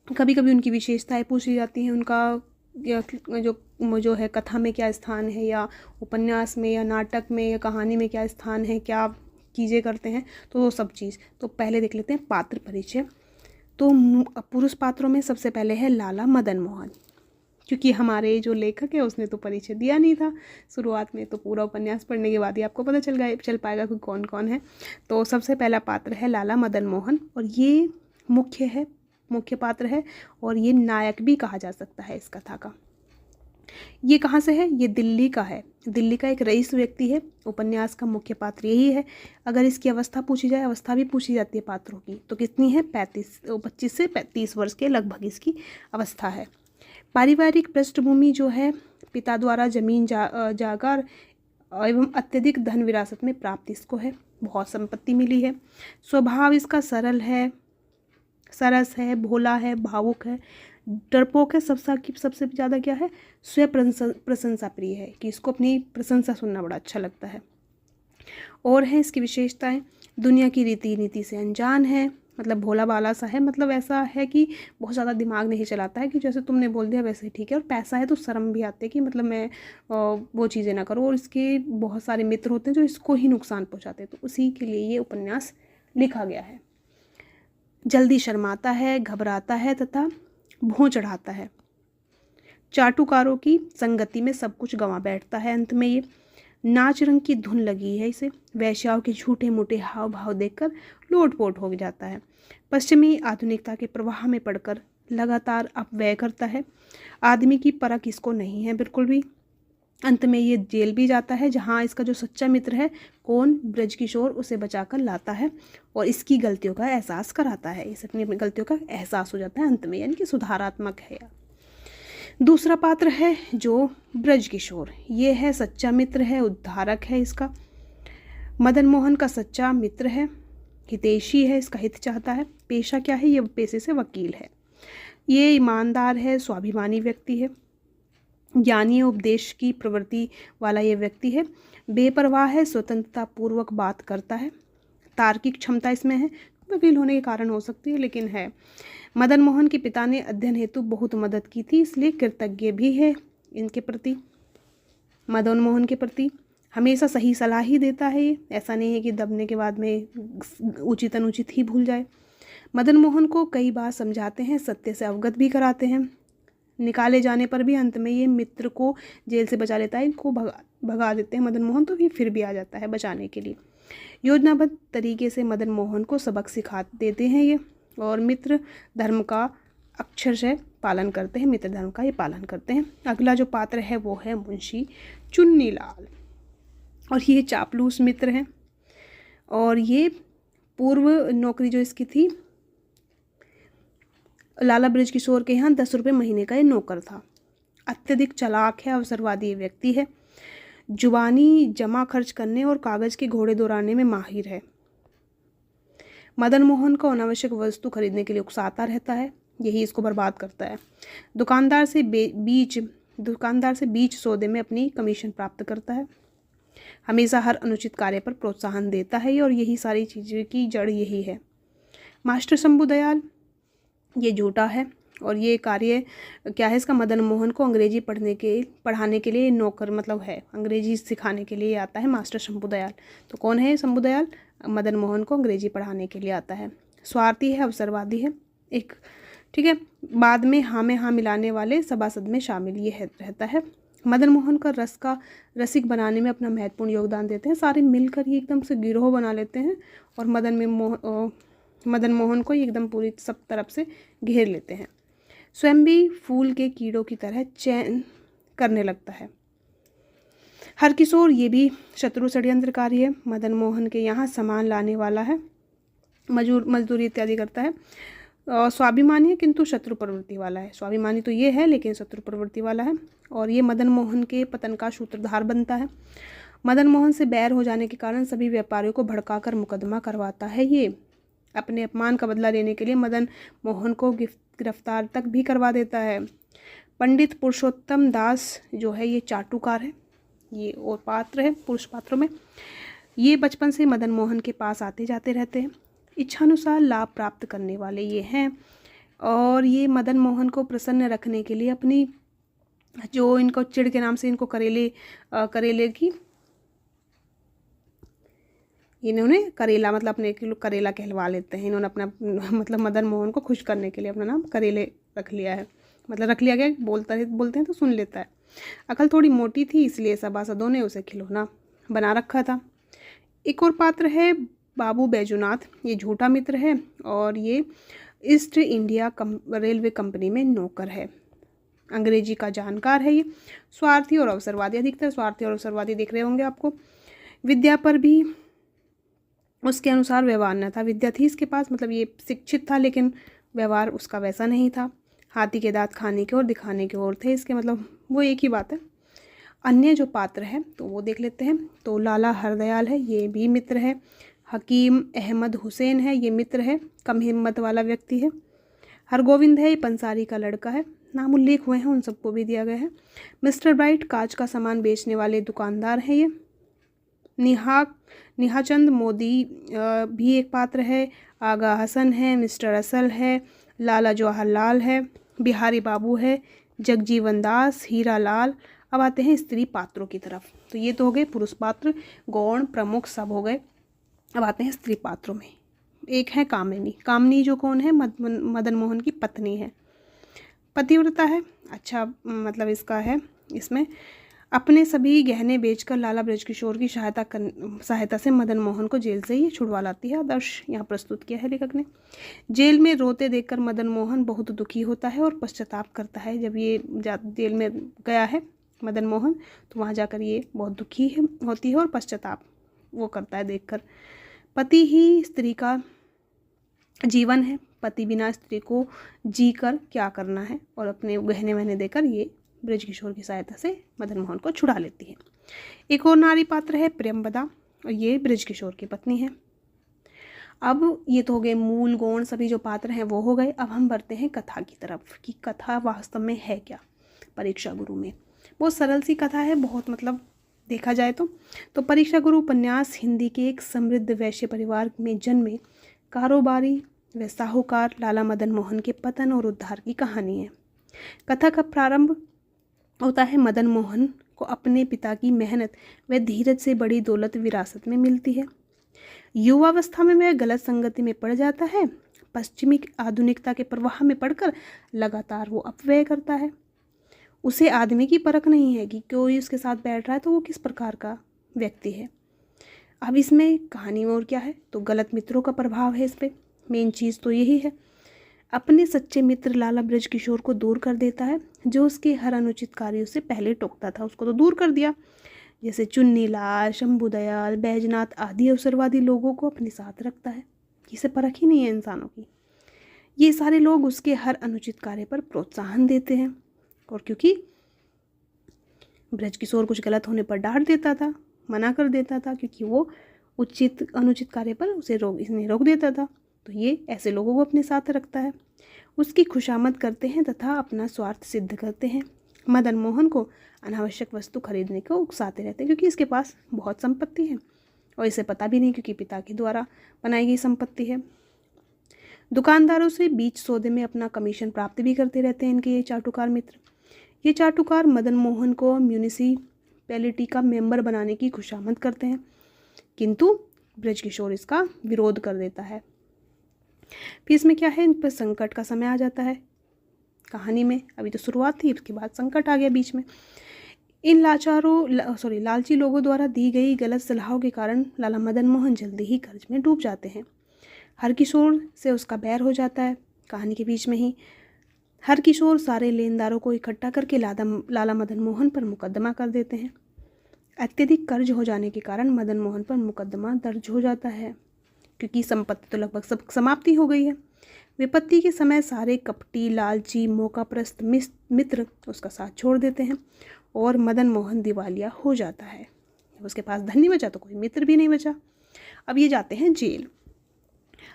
कभी कभी उनकी विशेषताएं पूछी जाती हैं, उनका जो है कथा में क्या स्थान है, या उपन्यास में या नाटक में या कहानी में क्या स्थान है, क्या चीज़ें करते हैं, तो वो सब चीज़। तो पहले देख लेते हैं पात्र परिचय। तो पुरुष पात्रों में सबसे पहले है लाला मदन मोहन, क्योंकि हमारे जो लेखक है उसने तो परिचय दिया नहीं था शुरुआत में, तो पूरा उपन्यास पढ़ने के बाद ही आपको पता चल पाएगा कि कौन कौन है। तो सबसे पहला पात्र है लाला मदन मोहन, और ये मुख्य पात्र है, और ये नायक भी कहा जा सकता है इस कथा का। ये कहाँ से है, ये दिल्ली का है, दिल्ली का एक रईस व्यक्ति है। उपन्यास का मुख्य पात्र यही है। अगर इसकी अवस्था पूछी जाए, अवस्था भी पूछी जाती है पात्रों की, तो कितनी है 25 से 35 वर्ष के लगभग इसकी अवस्था है। पारिवारिक पृष्ठभूमि जो है, पिता द्वारा जमीन जायदाद एवं अत्यधिक धन विरासत में प्राप्त इसको है, बहुत संपत्ति मिली है। स्वभाव इसका सरस है, भोला है, भावुक है, डरपोक है, सबसे ज़्यादा क्या है, स्वयं प्रशंसा प्रिय है, कि इसको अपनी प्रशंसा सुनना बड़ा अच्छा लगता है। और है इसकी विशेषताएं, दुनिया की रीति नीति से अनजान है, मतलब भोला भाला सा है, मतलब ऐसा है कि बहुत ज़्यादा दिमाग नहीं चलाता है, कि जैसे तुमने बोल दिया वैसे ठीक है। और पैसा है तो शर्म भी आती है कि मतलब मैं वो चीज़ें ना करूँ, और इसके बहुत सारे मित्र होते हैं जो इसको ही नुकसान पहुँचाते हैं, तो उसी के लिए ये उपन्यास लिखा गया है। जल्दी शर्माता है, घबराता है तथा भौं चढ़ाता है, चाटुकारों की संगति में सब कुछ गंवा बैठता है। अंत में ये नाच रंग की धुन लगी है इसे, वैश्याओं के झूठे मूठे हाव भाव देखकर लोटपोट हो जाता है। पश्चिमी आधुनिकता के प्रवाह में पड़कर लगातार अपव्यय करता है, आदमी की परख इसको नहीं है बिल्कुल भी। अंत में ये जेल भी जाता है, जहाँ इसका जो सच्चा मित्र है कौन, ब्रजकिशोर, उसे बचाकर लाता है और इसकी गलतियों का एहसास कराता है। इसे अपनी गलतियों का एहसास हो जाता है अंत में, यानी कि सुधारात्मक है। दूसरा पात्र है जो ब्रजकिशोर, ये है सच्चा मित्र है, उद्धारक है इसका। मदन मोहन का सच्चा मित्र है, हितैषी है, इसका हित चाहता है। पेशा क्या है, ये पेशे से वकील है। ये ईमानदार है, स्वाभिमानी व्यक्ति है, ज्ञानी उपदेश की प्रवृत्ति वाला ये व्यक्ति है। बेपरवाह है, स्वतंत्रता पूर्वक बात करता है, तार्किक क्षमता इसमें है, वकील होने के कारण हो सकती है लेकिन है। मदन मोहन के पिता ने अध्ययन हेतु बहुत मदद की थी, इसलिए कृतज्ञ भी है इनके प्रति, मदन मोहन के प्रति। हमेशा सही सलाह ही देता है ये, ऐसा नहीं है कि दबने के बाद में उचित अनुचित ही भूल जाए। मदन मोहन को कई बार समझाते हैं, सत्य से अवगत भी कराते हैं। निकाले जाने पर भी अंत में ये मित्र को जेल से बचा लेता है, इनको भगा देते हैं मदन मोहन, तो ये फिर भी आ जाता है बचाने के लिए। योजनाबद्ध तरीके से मदन मोहन को सबक सिखा देते हैं ये, और मित्र धर्म का अक्षरशः पालन करते हैं, मित्र धर्म का ये पालन करते हैं। अगला जो पात्र है वो है मुंशी चुन्नीलाल, और ये चापलूस मित्र हैं, और ये पूर्व नौकरी जो इसकी थी लाला ब्रजकिशोर के यहाँ 10 रुपये महीने का ये नौकर था। अत्यधिक चालाक है, अवसरवादी व्यक्ति है, जुबानी जमा खर्च करने और कागज़ के घोड़े दौड़ाने में माहिर है। मदन मोहन को अनावश्यक वस्तु खरीदने के लिए उकसाता रहता है, यही इसको बर्बाद करता है। दुकानदार से बीच सौदे में अपनी कमीशन प्राप्त करता है। हमेशा हर अनुचित कार्य पर प्रोत्साहन देता है, और यही सारी चीज़ों की जड़ यही है। मास्टर शंभुदयाल ये झूठा है, और ये कार्य क्या है इसका, मदन मोहन को अंग्रेजी पढ़ाने के लिए नौकर मतलब है, अंग्रेजी सिखाने के लिए आता है मास्टर शंभुदयाल। तो कौन है शंभुदयाल, मदन मोहन को अंग्रेजी पढ़ाने के लिए आता है। स्वार्थी है, अवसरवादी है एक, ठीक है। बाद में हाँ मिलाने वाले सभासद में शामिल ये रहता है। मदन मोहन का रसिक बनाने में अपना महत्वपूर्ण योगदान देते हैं। सारे मिलकर ये एकदम से गिरोह बना लेते हैं, और मदन मोहन को एकदम पूरी सब तरफ से घेर लेते हैं। स्वयं भी फूल के कीड़ों की तरह चयन करने लगता है। हरकिशोर ये भी शत्रु षड्यंत्रकारी है, मदन मोहन के यहाँ सामान लाने वाला है, मजदूरी इत्यादि करता है, और स्वाभिमानी है किंतु शत्रु प्रवृत्ति वाला है। स्वाभिमानी तो ये है लेकिन शत्रु प्रवृत्ति वाला है, और ये मदन मोहन के पतन का सूत्रधार बनता है। मदन मोहन से बैर हो जाने के कारण सभी व्यापारियों को भड़काकर मुकदमा करवाता है। ये अपने अपमान का बदला लेने के लिए मदन मोहन को गिरफ्तार तक भी करवा देता है। पंडित पुरुषोत्तम दास जो है ये चाटुकार है, ये और पात्र है पुरुष पात्रों में। ये बचपन से मदन मोहन के पास आते जाते रहते हैं, इच्छानुसार लाभ प्राप्त करने वाले ये हैं, और ये मदन मोहन को प्रसन्न रखने के लिए अपनी जो इनको चिड़ के नाम से इनको करेले की इन्होंने करेला मतलब अपने करेला कहलवा लेते हैं इन्होंने अपना मतलब मदन मोहन को खुश करने के लिए अपना नाम करेले रख लिया है, मतलब रख लिया गया। बोलते हैं तो सुन लेता है। अकल थोड़ी मोटी थी इसलिए सभासदों ने उसे खिलौना बना रखा था। एक और पात्र है बाबू बैजूनाथ, ये झूठा मित्र है और ये ईस्ट इंडिया रेलवे कंपनी में नौकर है। अंग्रेजी का जानकार है ये, स्वार्थी और अवसरवादी, अधिकतर स्वार्थी और अवसरवादी दिख रहे होंगे आपको। विद्या पर भी उसके अनुसार व्यवहार न था। विद्या थी इसके पास, मतलब ये शिक्षित था लेकिन व्यवहार उसका वैसा नहीं था। हाथी के दांत खाने के और दिखाने के और थे इसके, मतलब वो एक ही बात है। अन्य जो पात्र है तो वो देख लेते हैं। तो लाला हरदयाल है, ये भी मित्र है। हकीम अहमद हुसैन है, ये मित्र है, कम हिम्मत वाला व्यक्ति है। हरगोविंद है, ये पंसारी का लड़का है, नाम उल्लेख हुए हैं उन सबको भी दिया गया है। मिस्टर ब्राइट कांच का सामान बेचने वाले दुकानदार हैं ये। निहाचंद मोदी भी एक पात्र है। आगा हसन है, मिस्टर असल है, लाला जवाहरलाल है, बिहारी बाबू है, जगजीवन दास, हीरा लाल। अब आते हैं स्त्री पात्रों की तरफ। तो ये तो हो गए पुरुष पात्र, गौण, प्रमुख सब हो गए। अब आते हैं स्त्री पात्रों में। एक है कामिनी। कामिनी जो कौन है, मदन मोहन की पत्नी है, पतिव्रता है। अच्छा मतलब इसका है, इसमें अपने सभी गहने बेचकर लाला बृजकिशोर की सहायता से मदन मोहन को जेल से ही छुड़वा लाती है। आदर्श यहाँ प्रस्तुत किया है लेखक ने। जेल में रोते देखकर मदन मोहन बहुत दुखी होता है और पश्चाताप करता है। जब ये जेल में गया है मदन मोहन तो वहाँ जाकर ये बहुत दुखी होती है और पश्चाताप वो करता है देखकर। पति ही स्त्री का जीवन है, पति बिना स्त्री को जी कर क्या करना है, और अपने गहने वहने देकर ये बृजकिशोर की सहायता से मदन मोहन को छुड़ा लेती है। एक और नारी पात्र है प्रियंवदा, और ये बृजकिशोर की पत्नी है। अब ये तो हो गए मूल गौण, सभी जो पात्र हैं वो हो गए। अब हम बढ़ते हैं कथा की तरफ कि कथा वास्तव में है क्या। परीक्षा गुरु में बहुत सरल सी कथा है, बहुत मतलब देखा जाए तो परीक्षा गुरु उपन्यास हिंदी के एक समृद्ध वैश्य परिवार में जन्मे कारोबारी व साहूकार लाला मदन मोहन के पतन और उद्धार की कहानी है। कथा का प्रारंभ होता है मदन मोहन को अपने पिता की मेहनत व धीरज से बड़ी दौलत विरासत में मिलती है। युवावस्था में वह गलत संगति में पड़ जाता है। पश्चिमी आधुनिकता के प्रवाह में पड़कर लगातार वो अपव्यय करता है। उसे आदमी की परख नहीं है कि कोई उसके साथ बैठ रहा है तो वो किस प्रकार का व्यक्ति है। अब इसमें कहानी में और क्या है, तो गलत मित्रों का प्रभाव है इस पर। मेन चीज़ तो यही है। अपने सच्चे मित्र लाला बृजकिशोर को दूर कर देता है, जो उसके हर अनुचित कार्यों से पहले टोकता था उसको तो दूर कर दिया। जैसे चुन्नीलाल, शंभुदयाल, बैजनाथ आदि अवसरवादी लोगों को अपने साथ रखता है। इसे परख ही नहीं है इंसानों की। ये सारे लोग उसके हर अनुचित कार्य पर प्रोत्साहन देते हैं, और क्योंकि बृजकिशोर कुछ गलत होने पर डांट देता था, मना कर देता था, क्योंकि वो अनुचित कार्य पर उसे इसने रोक देता था, तो ये ऐसे लोगों को अपने साथ रखता है। उसकी खुशामद करते हैं तथा अपना स्वार्थ सिद्ध करते हैं। मदन मोहन को अनावश्यक वस्तु खरीदने को उकसाते रहते हैं, क्योंकि इसके पास बहुत संपत्ति है और इसे पता भी नहीं, क्योंकि पिता के द्वारा बनाई गई संपत्ति है। दुकानदारों से बीच सौदे में अपना कमीशन प्राप्त भी करते रहते हैं इनके ये चाटुकार मित्र। ये चाटुकार मदन मोहन को म्यूनिसिपैलिटी का मेंबर बनाने की खुशामद करते हैं, किंतु बृजकिशोर इसका विरोध कर देता है। फिर इसमें क्या है, इन पर संकट का समय आ जाता है कहानी में। अभी तो शुरुआत थी, उसके बाद संकट आ गया बीच में। इन लालची लोगों द्वारा दी गई गलत सलाहों के कारण लाला मदन मोहन जल्दी ही कर्ज में डूब जाते हैं। हर किशोर से उसका बैर हो जाता है। कहानी के बीच में ही हर किशोर सारे लेनदारों को इकट्ठा करके लाला मदन मोहन पर मुकदमा कर देते हैं। अत्यधिक कर्ज हो जाने के कारण मदन मोहन पर मुकदमा दर्ज हो जाता है, क्योंकि संपत्ति तो लगभग सब समाप्ति हो गई है। विपत्ति के समय सारे कपटी, लालची, मौकाप्रस्त मित्र उसका साथ छोड़ देते हैं और मदन मोहन दिवालिया हो जाता है। उसके पास धन नहीं बचा तो कोई मित्र भी नहीं बचा। अब ये जाते हैं जेल।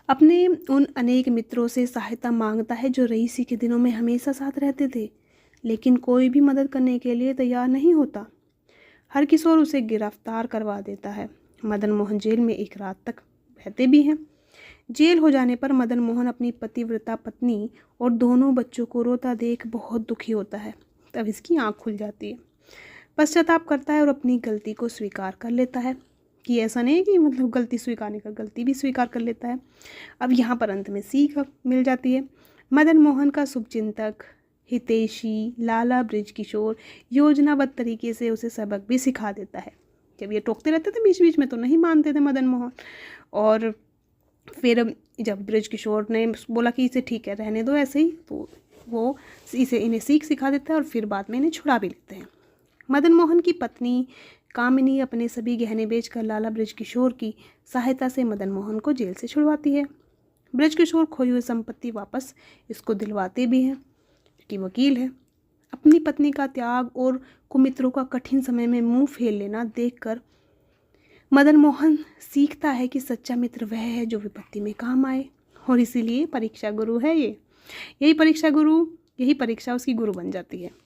अपने उन अनेक मित्रों से सहायता मांगता है जो रईसी के दिनों में हमेशा साथ रहते थे, लेकिन कोई भी मदद करने के लिए तैयार नहीं होता। हर किशोर उसे गिरफ्तार करवा देता है। मदन मोहन जेल में एक रात तक रहते भी हैं। जेल हो जाने पर मदन मोहन अपनी पतिव्रता पत्नी और दोनों बच्चों को रोता देख बहुत दुखी होता है। तब इसकी आंख खुल जाती है, पश्चाताप करता है और अपनी गलती को स्वीकार कर लेता है। कि ऐसा नहीं है कि मतलब गलती स्वीकारने का, गलती भी स्वीकार कर लेता है। अब यहाँ पर अंत में सीख मिल जाती है। मदन मोहन का शुभचिंतक हितैषी लाला बृजकिशोर योजनाबद्ध तरीके से उसे सबक भी सिखा देता है। जब ये टोकते रहते थे बीच बीच में तो नहीं मानते थे मदन मोहन, और फिर जब बृजकिशोर ने बोला कि इसे ठीक है रहने दो ऐसे ही, तो वो इन्हें सीख सिखा देता है और फिर बाद में इन्हें छुड़ा भी लेते हैं। मदन मोहन की पत्नी कामिनी अपने सभी गहने बेचकर लाला बृजकिशोर की सहायता से मदन मोहन को जेल से छुड़वाती है। बृजकिशोर खोई हुई संपत्ति वापस इसको दिलवाते भी हैं, क्योंकि वकील है। अपनी पत्नी का त्याग और कुमित्रों का कठिन समय में मुंह फेर लेना देखकर मदन मोहन सीखता है कि सच्चा मित्र वह है जो विपत्ति में काम आए, और इसीलिए परीक्षा गुरु है ये। यही परीक्षा उसकी गुरु बन जाती है।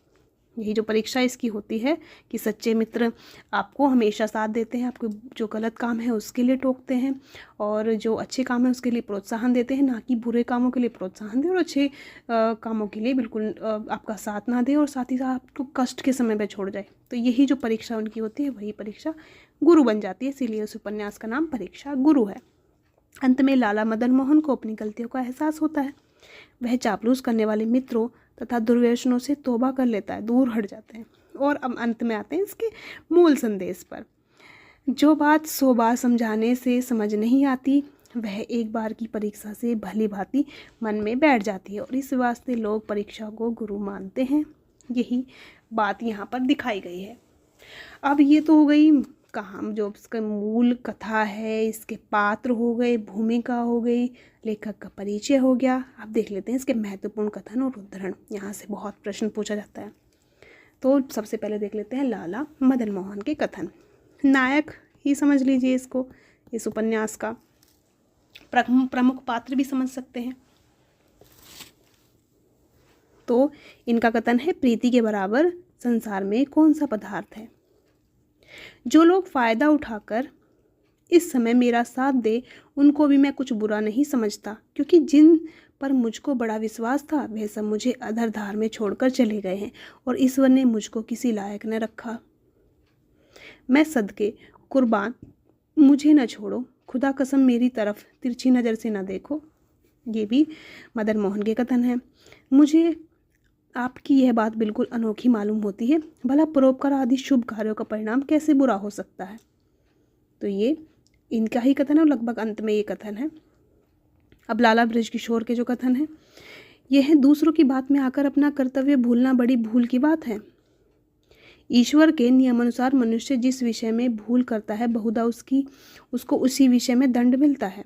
यही जो परीक्षा इसकी होती है कि सच्चे मित्र आपको हमेशा साथ देते हैं, आपको जो गलत काम है उसके लिए टोकते हैं और जो अच्छे काम है उसके लिए प्रोत्साहन देते हैं, ना कि बुरे कामों के लिए प्रोत्साहन दे और अच्छे कामों के लिए बिल्कुल आपका साथ ना दे और साथ ही साथ आपको कष्ट के समय पर छोड़ जाए। तो यही जो परीक्षा उनकी होती है वही परीक्षा गुरु बन जाती है, इसीलिए उस उपन्यास का नाम परीक्षा गुरु है। अंत में लाला मदन मोहन को अपनी गलतियों का एहसास होता है। वह चापलूस करने वाले मित्रों तथा दुर्व्यसनों से तौबा कर लेता है, दूर हट जाते हैं। और अब अंत में आते हैं इसके मूल संदेश पर। जो बात 100 बार समझाने से समझ नहीं आती वह एक बार की परीक्षा से भली भांति मन में बैठ जाती है, और इस वास्ते लोग परीक्षा को गुरु मानते हैं। यही बात यहाँ पर दिखाई गई है। अब ये तो हो गई कहानी, जो इसका मूल कथा है, इसके पात्र हो गए, भूमिका हो गई, लेखक का परिचय हो गया। अब देख लेते हैं इसके महत्वपूर्ण कथन और उद्धरण। यहाँ से बहुत प्रश्न पूछा जाता है, तो सबसे पहले देख लेते हैं लाला मदन मोहन के कथन। नायक ही समझ लीजिए इसको, इस उपन्यास का प्रमुख पात्र भी समझ सकते हैं। तो इनका कथन है, प्रीति के बराबर संसार में कौन सा पदार्थ है। जो लोग फ़ायदा उठाकर इस समय मेरा साथ दे उनको भी मैं कुछ बुरा नहीं समझता, क्योंकि जिन पर मुझको बड़ा विश्वास था वह सब मुझे अधरधार में छोड़कर चले गए हैं और ईश्वर ने मुझको किसी लायक न रखा। मैं सदके कुर्बान, मुझे न छोड़ो, खुदा कसम मेरी तरफ तिरछी नज़र से न देखो। ये भी मदन मोहन के कथन है। मुझे आपकी यह बात बिल्कुल अनोखी मालूम होती है, भला परोपकार आदि शुभ कार्यों का परिणाम कैसे बुरा हो सकता है। तो ये इनका ही कथन है और लगभग अंत में ये कथन है। अब लाला बृजकिशोर के जो कथन है, यह है, दूसरों की बात में आकर अपना कर्तव्य भूलना बड़ी भूल की बात है। ईश्वर के नियमानुसार मनुष्य जिस विषय में भूल करता है बहुधा उसको उसी विषय में दंड मिलता है।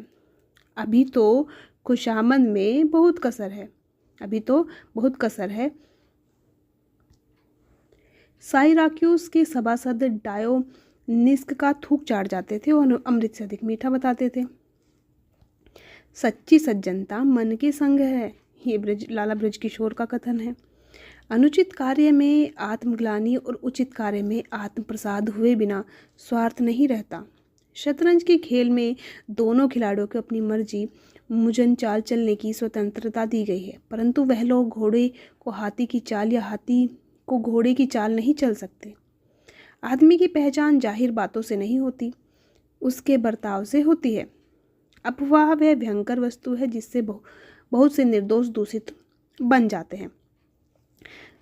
अभी तो खुशामद में बहुत कसर है। साइराक्यूस के सभासद डायोनिस्क का थूक चाट जाते थे और अमृत से अधिक मीठा बताते थे। सच्ची सज्जनता मन के संग है, ये लाला बृजकिशोर का कथन है। अनुचित कार्य में आत्मग्लानि और उचित कार्य में आत्मप्रसाद हुए बिना स्वार्थ नहीं रहता। शतरंज के खेल में दोनों खिलाड़ियों को अपनी मर्जी मुजन चाल चलने की स्वतंत्रता दी गई है, परंतु वह लोग घोड़े को हाथी की चाल या हाथी को घोड़े की चाल नहीं चल सकते। आदमी की पहचान जाहिर बातों से नहीं होती, उसके बर्ताव से होती है। अफवाह वह भयंकर वस्तु है जिससे बहुत से निर्दोष दूषित बन जाते हैं।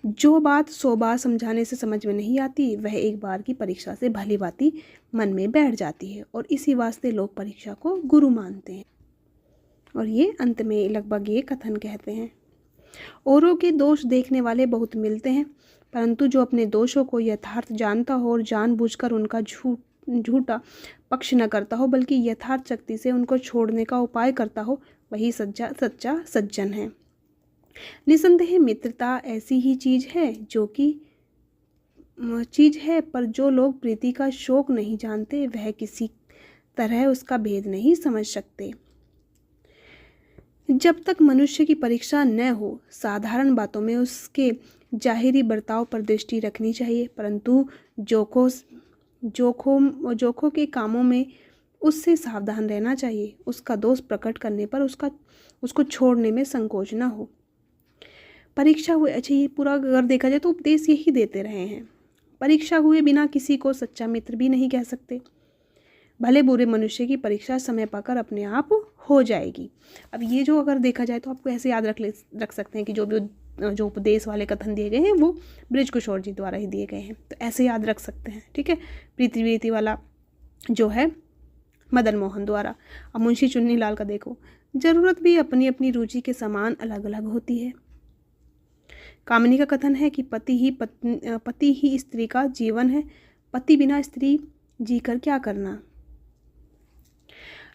जो बात 100 बार समझाने से समझ में नहीं आती वह एक बार की परीक्षा से भली भांति मन में बैठ जाती है, और इसी वास्ते लोग परीक्षा को गुरु मानते हैं। और ये अंत में लगभग ये कथन कहते हैं, औरों के दोष देखने वाले बहुत मिलते हैं, परंतु जो अपने दोषों को यथार्थ जानता हो और जानबूझकर उनका झूठा पक्ष न करता हो, बल्कि यथार्थ शक्ति से उनको छोड़ने का उपाय करता हो, वही सच्चा सज्जन है। निसंदेह मित्रता ऐसी ही चीज है पर जो लोग प्रीति का शौक नहीं जानते वह किसी तरह उसका भेद नहीं समझ सकते। जब तक मनुष्य की परीक्षा न हो, साधारण बातों में उसके जाहिरी बर्ताव पर दृष्टि रखनी चाहिए, परंतु जोखों के कामों में उससे सावधान रहना चाहिए। उसका दोष प्रकट करने पर उसको छोड़ने में संकोच न हो। परीक्षा हुए, अच्छा ये पूरा अगर देखा जाए तो उपदेश यही देते रहे हैं। परीक्षा हुए बिना किसी को सच्चा मित्र भी नहीं कह सकते। भले बुरे मनुष्य की परीक्षा समय पाकर अपने आप हो जाएगी। अब ये जो अगर देखा जाए तो आपको ऐसे याद रख सकते हैं कि जो उपदेश वाले कथन दिए गए हैं वो बृजकिशोर जी द्वारा ही दिए गए हैं, तो ऐसे याद रख सकते हैं। ठीक है, प्रीति वाला जो है मदन मोहन द्वारा। अब मुंशी चुन्नीलाल का देखो, जरूरत भी अपनी अपनी रुचि के समान अलग अलग होती है। कामिनी का कथन है कि पति ही स्त्री का जीवन है, पति बिना स्त्री जीकर क्या करना।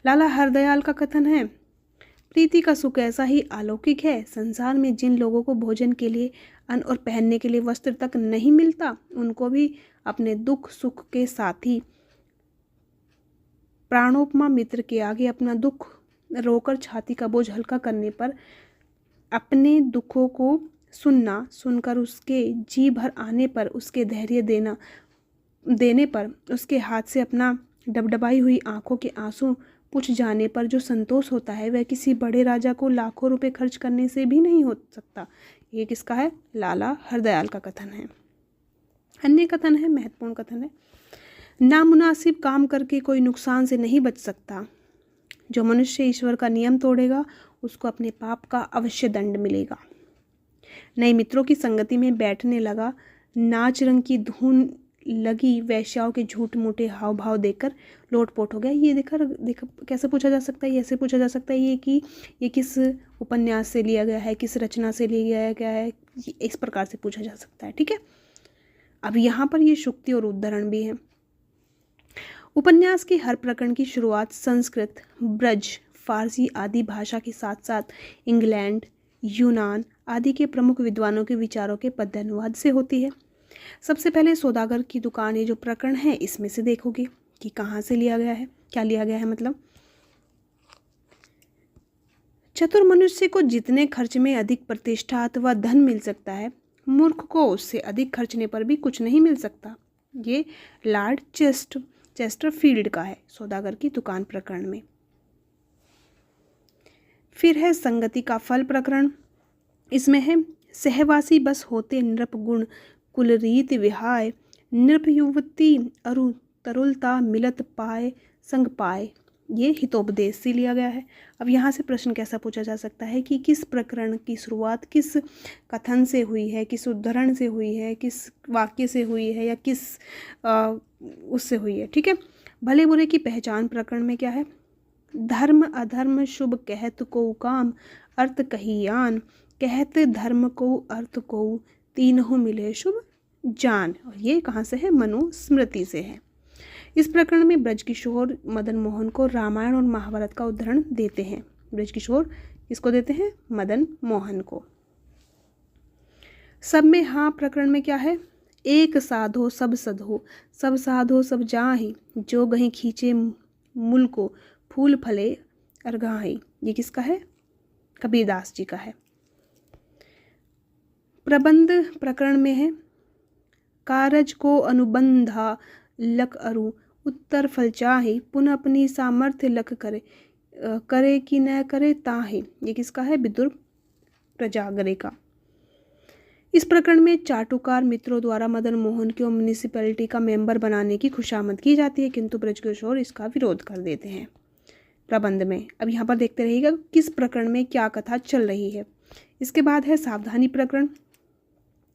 लाला हरदयाल का कथन है, प्रीति का सुख ऐसा ही अलौकिक है, संसार में जिन लोगों को भोजन के लिए अन्न और पहनने के लिए वस्त्र तक नहीं मिलता, उनको भी अपने दुख सुख के साथी प्राणोपमा मित्र के आगे अपना दुख रोकर छाती का बोझ हल्का करने पर, अपने दुखों को सुनकर उसके जी भर आने पर, उसके धैर्य देने पर, उसके हाथ से अपना डबडबाई हुई आंखों के आंसू पुछ जाने पर जो संतोष होता है, वह किसी बड़े राजा को लाखों रुपए खर्च करने से भी नहीं हो सकता। ये किसका है? लाला हरदयाल का कथन है। अन्य कथन है, महत्वपूर्ण कथन है, नामुनासिब काम करके कोई नुकसान से नहीं बच सकता। जो मनुष्य ईश्वर का नियम तोड़ेगा उसको अपने पाप का अवश्य दंड मिलेगा। नए मित्रों की संगति में बैठने लगा, नाच रंग की धुन लगी वैश्याओं के झूठ मूठे हाव भाव देखकर लोटपोट हो गया। ये देखा कैसे पूछा जा सकता है? ऐसे पूछा जा सकता है ये कि ये किस उपन्यास से लिया गया है, किस रचना से लिया गया है, इस प्रकार से पूछा जा सकता है। ठीक है, अब यहाँ पर ये शुक्ति और उद्धरण भी है। उपन्यास के हर प्रकरण की शुरुआत संस्कृत, ब्रज, फारसी आदि भाषा के साथ साथ इंग्लैंड, यूनान आदि के प्रमुख विद्वानों के विचारों के पद्यानुवाद से होती है। सबसे पहले सौदागर की दुकान, ये जो प्रकरण है इसमें से देखोगे कि कहाँ से लिया गया है, क्या लिया गया है। मतलब चतुर मनुष्य को जितने खर्च में अधिक प्रतिष्ठा अथवा धन मिल सकता है, मूर्ख को उससे अधिक खर्चने पर भी कुछ नहीं मिल सकता। ये लॉर्ड चेस्टरफील्ड का है, सौदागर की दुकान प्रकरण में। फिर है संगति का फल प्रकरण, इसमें है सहवासी बस होते नृप गुण कुल रीत विहाय, नृप युवती अरु तरुलता मिलत पाए संग पाए। ये हितोपदेश से लिया गया है। अब यहाँ से प्रश्न कैसा पूछा जा सकता है कि किस प्रकरण की शुरुआत किस कथन से हुई है, किस उद्धरण से हुई है, किस वाक्य से हुई है, या किस उससे हुई है। ठीक है, भले बुरे की पहचान प्रकरण में क्या है? धर्म अधर्म शुभ कहत को काम, अर्थ कहियान कहत धर्म को अर्थ को, तीनों मिले शुभ जान। और ये कहाँ से है? मनुस्मृति से है। इस प्रकरण में बृजकिशोर मदन मोहन को रामायण और महाभारत का उदाहरण देते हैं। बृजकिशोर किसको देते हैं? मदन मोहन को। सब में हाँ प्रकरण में क्या है? एक साधो सब सधो, सब साधो सब जाहि, जो गहीं खींचे मूल को, फूल फले अरगाहि। ये किसका है? कबीरदास जी का है। प्रबंध प्रकरण में है, कारज को अनुबंधा लख अरु, उत्तर फल चाहे, पुनः अपनी सामर्थ्य लख करे कि न करे ताहे। ये किसका है? विदुर प्रजागरे का। इस प्रकरण में चाटुकार मित्रों द्वारा मदन मोहन को म्युनिसिपैलिटी का मेंबर बनाने की खुशामद की जाती है, किंतु बृजकिशोर इसका विरोध कर देते हैं प्रबंध में। अब यहाँ पर देखते रहिएगा किस प्रकरण में क्या कथा चल रही है। इसके बाद है सावधानी प्रकरण।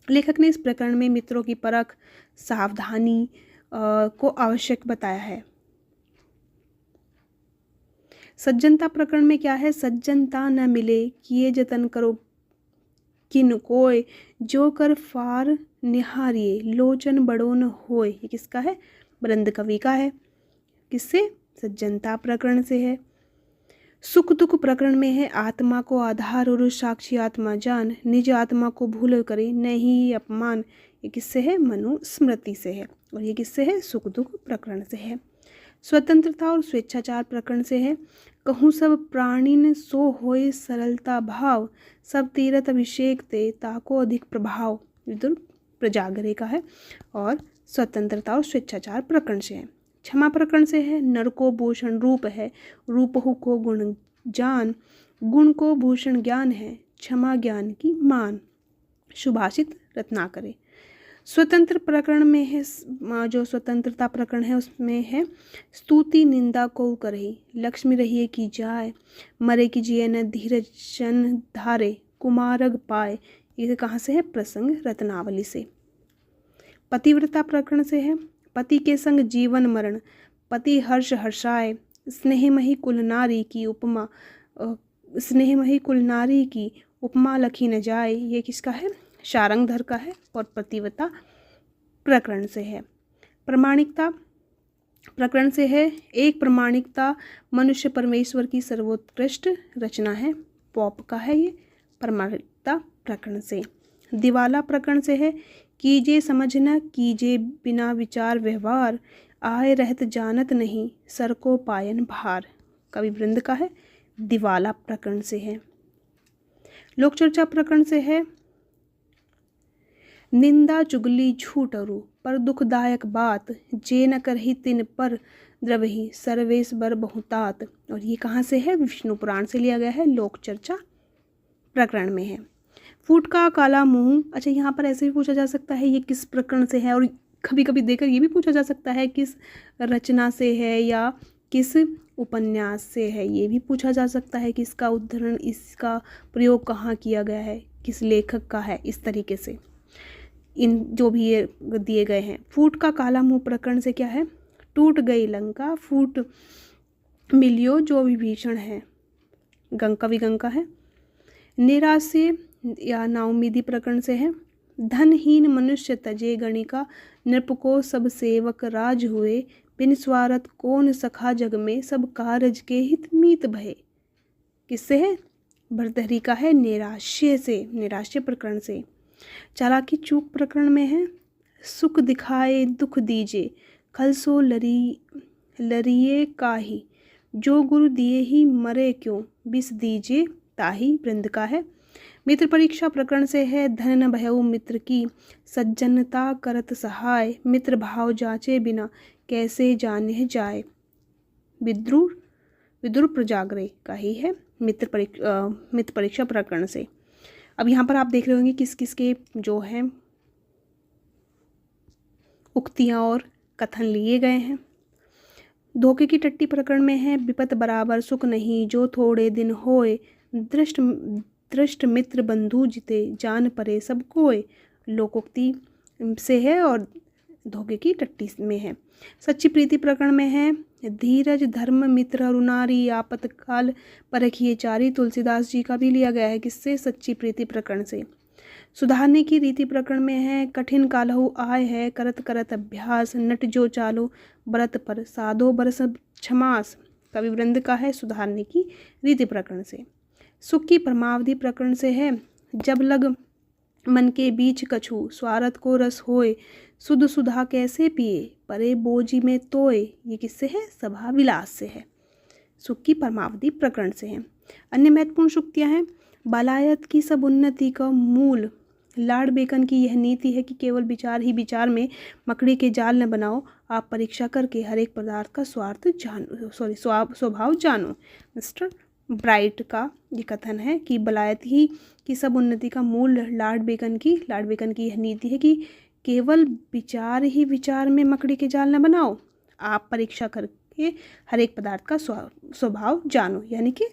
लेखक ने इस प्रकरण में मित्रों की परख, सावधानी को आवश्यक बताया है। सज्जनता प्रकरण में क्या है, सज्जनता न मिले किए जतन करो किन कोय, जो कर फार निहारिए लोचन बड़ो न होय। ये किसका है, बृंद कवि का है। किससे, सज्जनता प्रकरण से है। सुख दुख प्रकरण में है, आत्मा को आधार और साक्षी आत्मा जान, निज आत्मा को भूल करे नहीं अपमान। ये किससे है, मनुस्मृति से है। और ये किससे है, सुख दुख प्रकरण से है। स्वतंत्रता और स्वेच्छाचार प्रकरण से है, कहूँ सब प्राणीन सो होए सरलता भाव, सब तीरथ अभिषेक ते ताको अधिक प्रभाव। विदुर प्रजागरे का है। और स्वतंत्रता और स्वेच्छाचार प्रकरण से है। क्षमा प्रकरण से है, नर को भूषण रूप है, रूपहु को गुण जान, गुण को भूषण ज्ञान है, क्षमा ज्ञान की मान। सुभाषित रत्नाकरे। स्वतंत्र प्रकरण में है, जो स्वतंत्रता प्रकरण है उसमें है, स्तुति निंदा को करही, लक्ष्मी रहिए की जाय, मरे की जिये न धीरज जन धारे, कुमारग पाए। ये कहाँ से है, प्रसंग रत्नावली से। पतिव्रता प्रकरण से है, पति के संग जीवन मरण, पति हर्ष हर्षाए, स्नेहमयी कुल नारी की उपमा, स्नेहमयी कुल नारी की उपमा लखी न जाए। ये किसका है, शारंगधर का है। और पतिव्रता प्रकरण से है। प्रामाणिकता प्रकरण से है, एक प्रामाणिकता मनुष्य परमेश्वर की सर्वोत्कृष्ट रचना है, पॉप का है ये, प्रामाणिकता प्रकरण से। दिवाला प्रकरण से है, कीजे समझ न कीजे बिना विचार व्यवहार, आए रहत जानत नहीं सर को पायन भार। कवि वृंद का है। दिवाला प्रकरण से है। लोक चर्चा प्रकरण से है, निंदा चुगली झूठ अरु पर दुखदायक बात, जे न करही तिन पर द्रवही सर्वेश बर बहुतात। और ये कहाँ से है, विष्णु पुराण से लिया गया है, लोक चर्चा प्रकरण में है। फूट का काला मुंह, अच्छा यहाँ पर ऐसे भी पूछा जा सकता है ये किस प्रकरण से है, और कभी कभी देकर ये भी पूछा जा सकता है किस रचना से है या किस उपन्यास से है। ये भी पूछा जा सकता है कि इसका उद्धरण, इसका प्रयोग कहाँ किया गया है, किस लेखक का है। इस तरीके से इन जो भी ये दिए गए हैं। फूट का काला मुंह प्रकरण से क्या है, टूट गई लंका फूट मिलियो जो विभीषण है, कवि गंगा है। निराश्य या नाउमीदी प्रकरण से है, धनहीन मनुष्य तजे गणिका, नृप को सब सेवक राज हुए, बिन स्वार्थ कौन सखा जग में, सब कारज के हित मीत भये। किससे है, भर्तृहरि का है। निराश्य से, निराश्य प्रकरण से। चालाकी चूक प्रकरण में है, सुख दिखाए दुख दीजे, खलसो लरिए काहि, जो गुरु दिए ही मरे क्यों, बिस दीजे ताही। वृंद का है। मित्र परीक्षा प्रकरण से है, धन न भयउ मित्र की, सज्जनता करत सहाय, मित्र भाव जांचे बिना कैसे जाने जाए। विदुर प्रजागरे का ही है, मित्र परीक्षा प्रकरण से। अब यहाँ पर आप देख रहे होंगे किस किस के जो हैं उक्तियाँ और कथन लिए गए हैं। धोखे की टट्टी प्रकरण में है, विपत बराबर सुख नहीं, जो थोड़े दिन होए, दृष्ट मित्र बंधु जिते, जान परे सब कोय। लोकोक्ति से है और धोखे की टट्टी में है। सच्ची प्रीति प्रकरण में है, धीरज धर्म मित्र अरुनारी, आपतकाल परखिए चारी। तुलसीदास जी का भी लिया गया है, किससे, सच्ची प्रीति प्रकरण से। सुधारने की रीति प्रकरण में है, कठिन कालहु आय है, करत करत अभ्यास, नट जो चालो व्रत पर, साधो बरस क्षमास। कवि वृंद का है। सुधारने की रीति प्रकरण से। सुख की परमावधि प्रकरण से है, जब लग मन के बीच कछु, स्वार्थ को रस होए, सुध सुधा कैसे पिए, परे बोझी में तोए। ये किससे है, सभा विलास से है। सुख की परमावधि प्रकरण से है। अन्य महत्वपूर्ण सूक्तियाँ हैं, बालायत की सब उन्नति का मूल, लॉर्ड बेकन की यह नीति है कि केवल विचार ही विचार में मकड़ी के जाल न बनाओ, आप परीक्षा करके हर एक पदार्थ का स्वभाव जानो। मिस्टर ब्राइट का ये कथन है कि बलायत ही की सब उन्नति का मूल लॉर्ड बेकन की यह नीति है कि केवल विचार ही विचार में मकड़ी के जाल न बनाओ, आप परीक्षा करके हर एक पदार्थ का स्वभाव जानो, यानी कि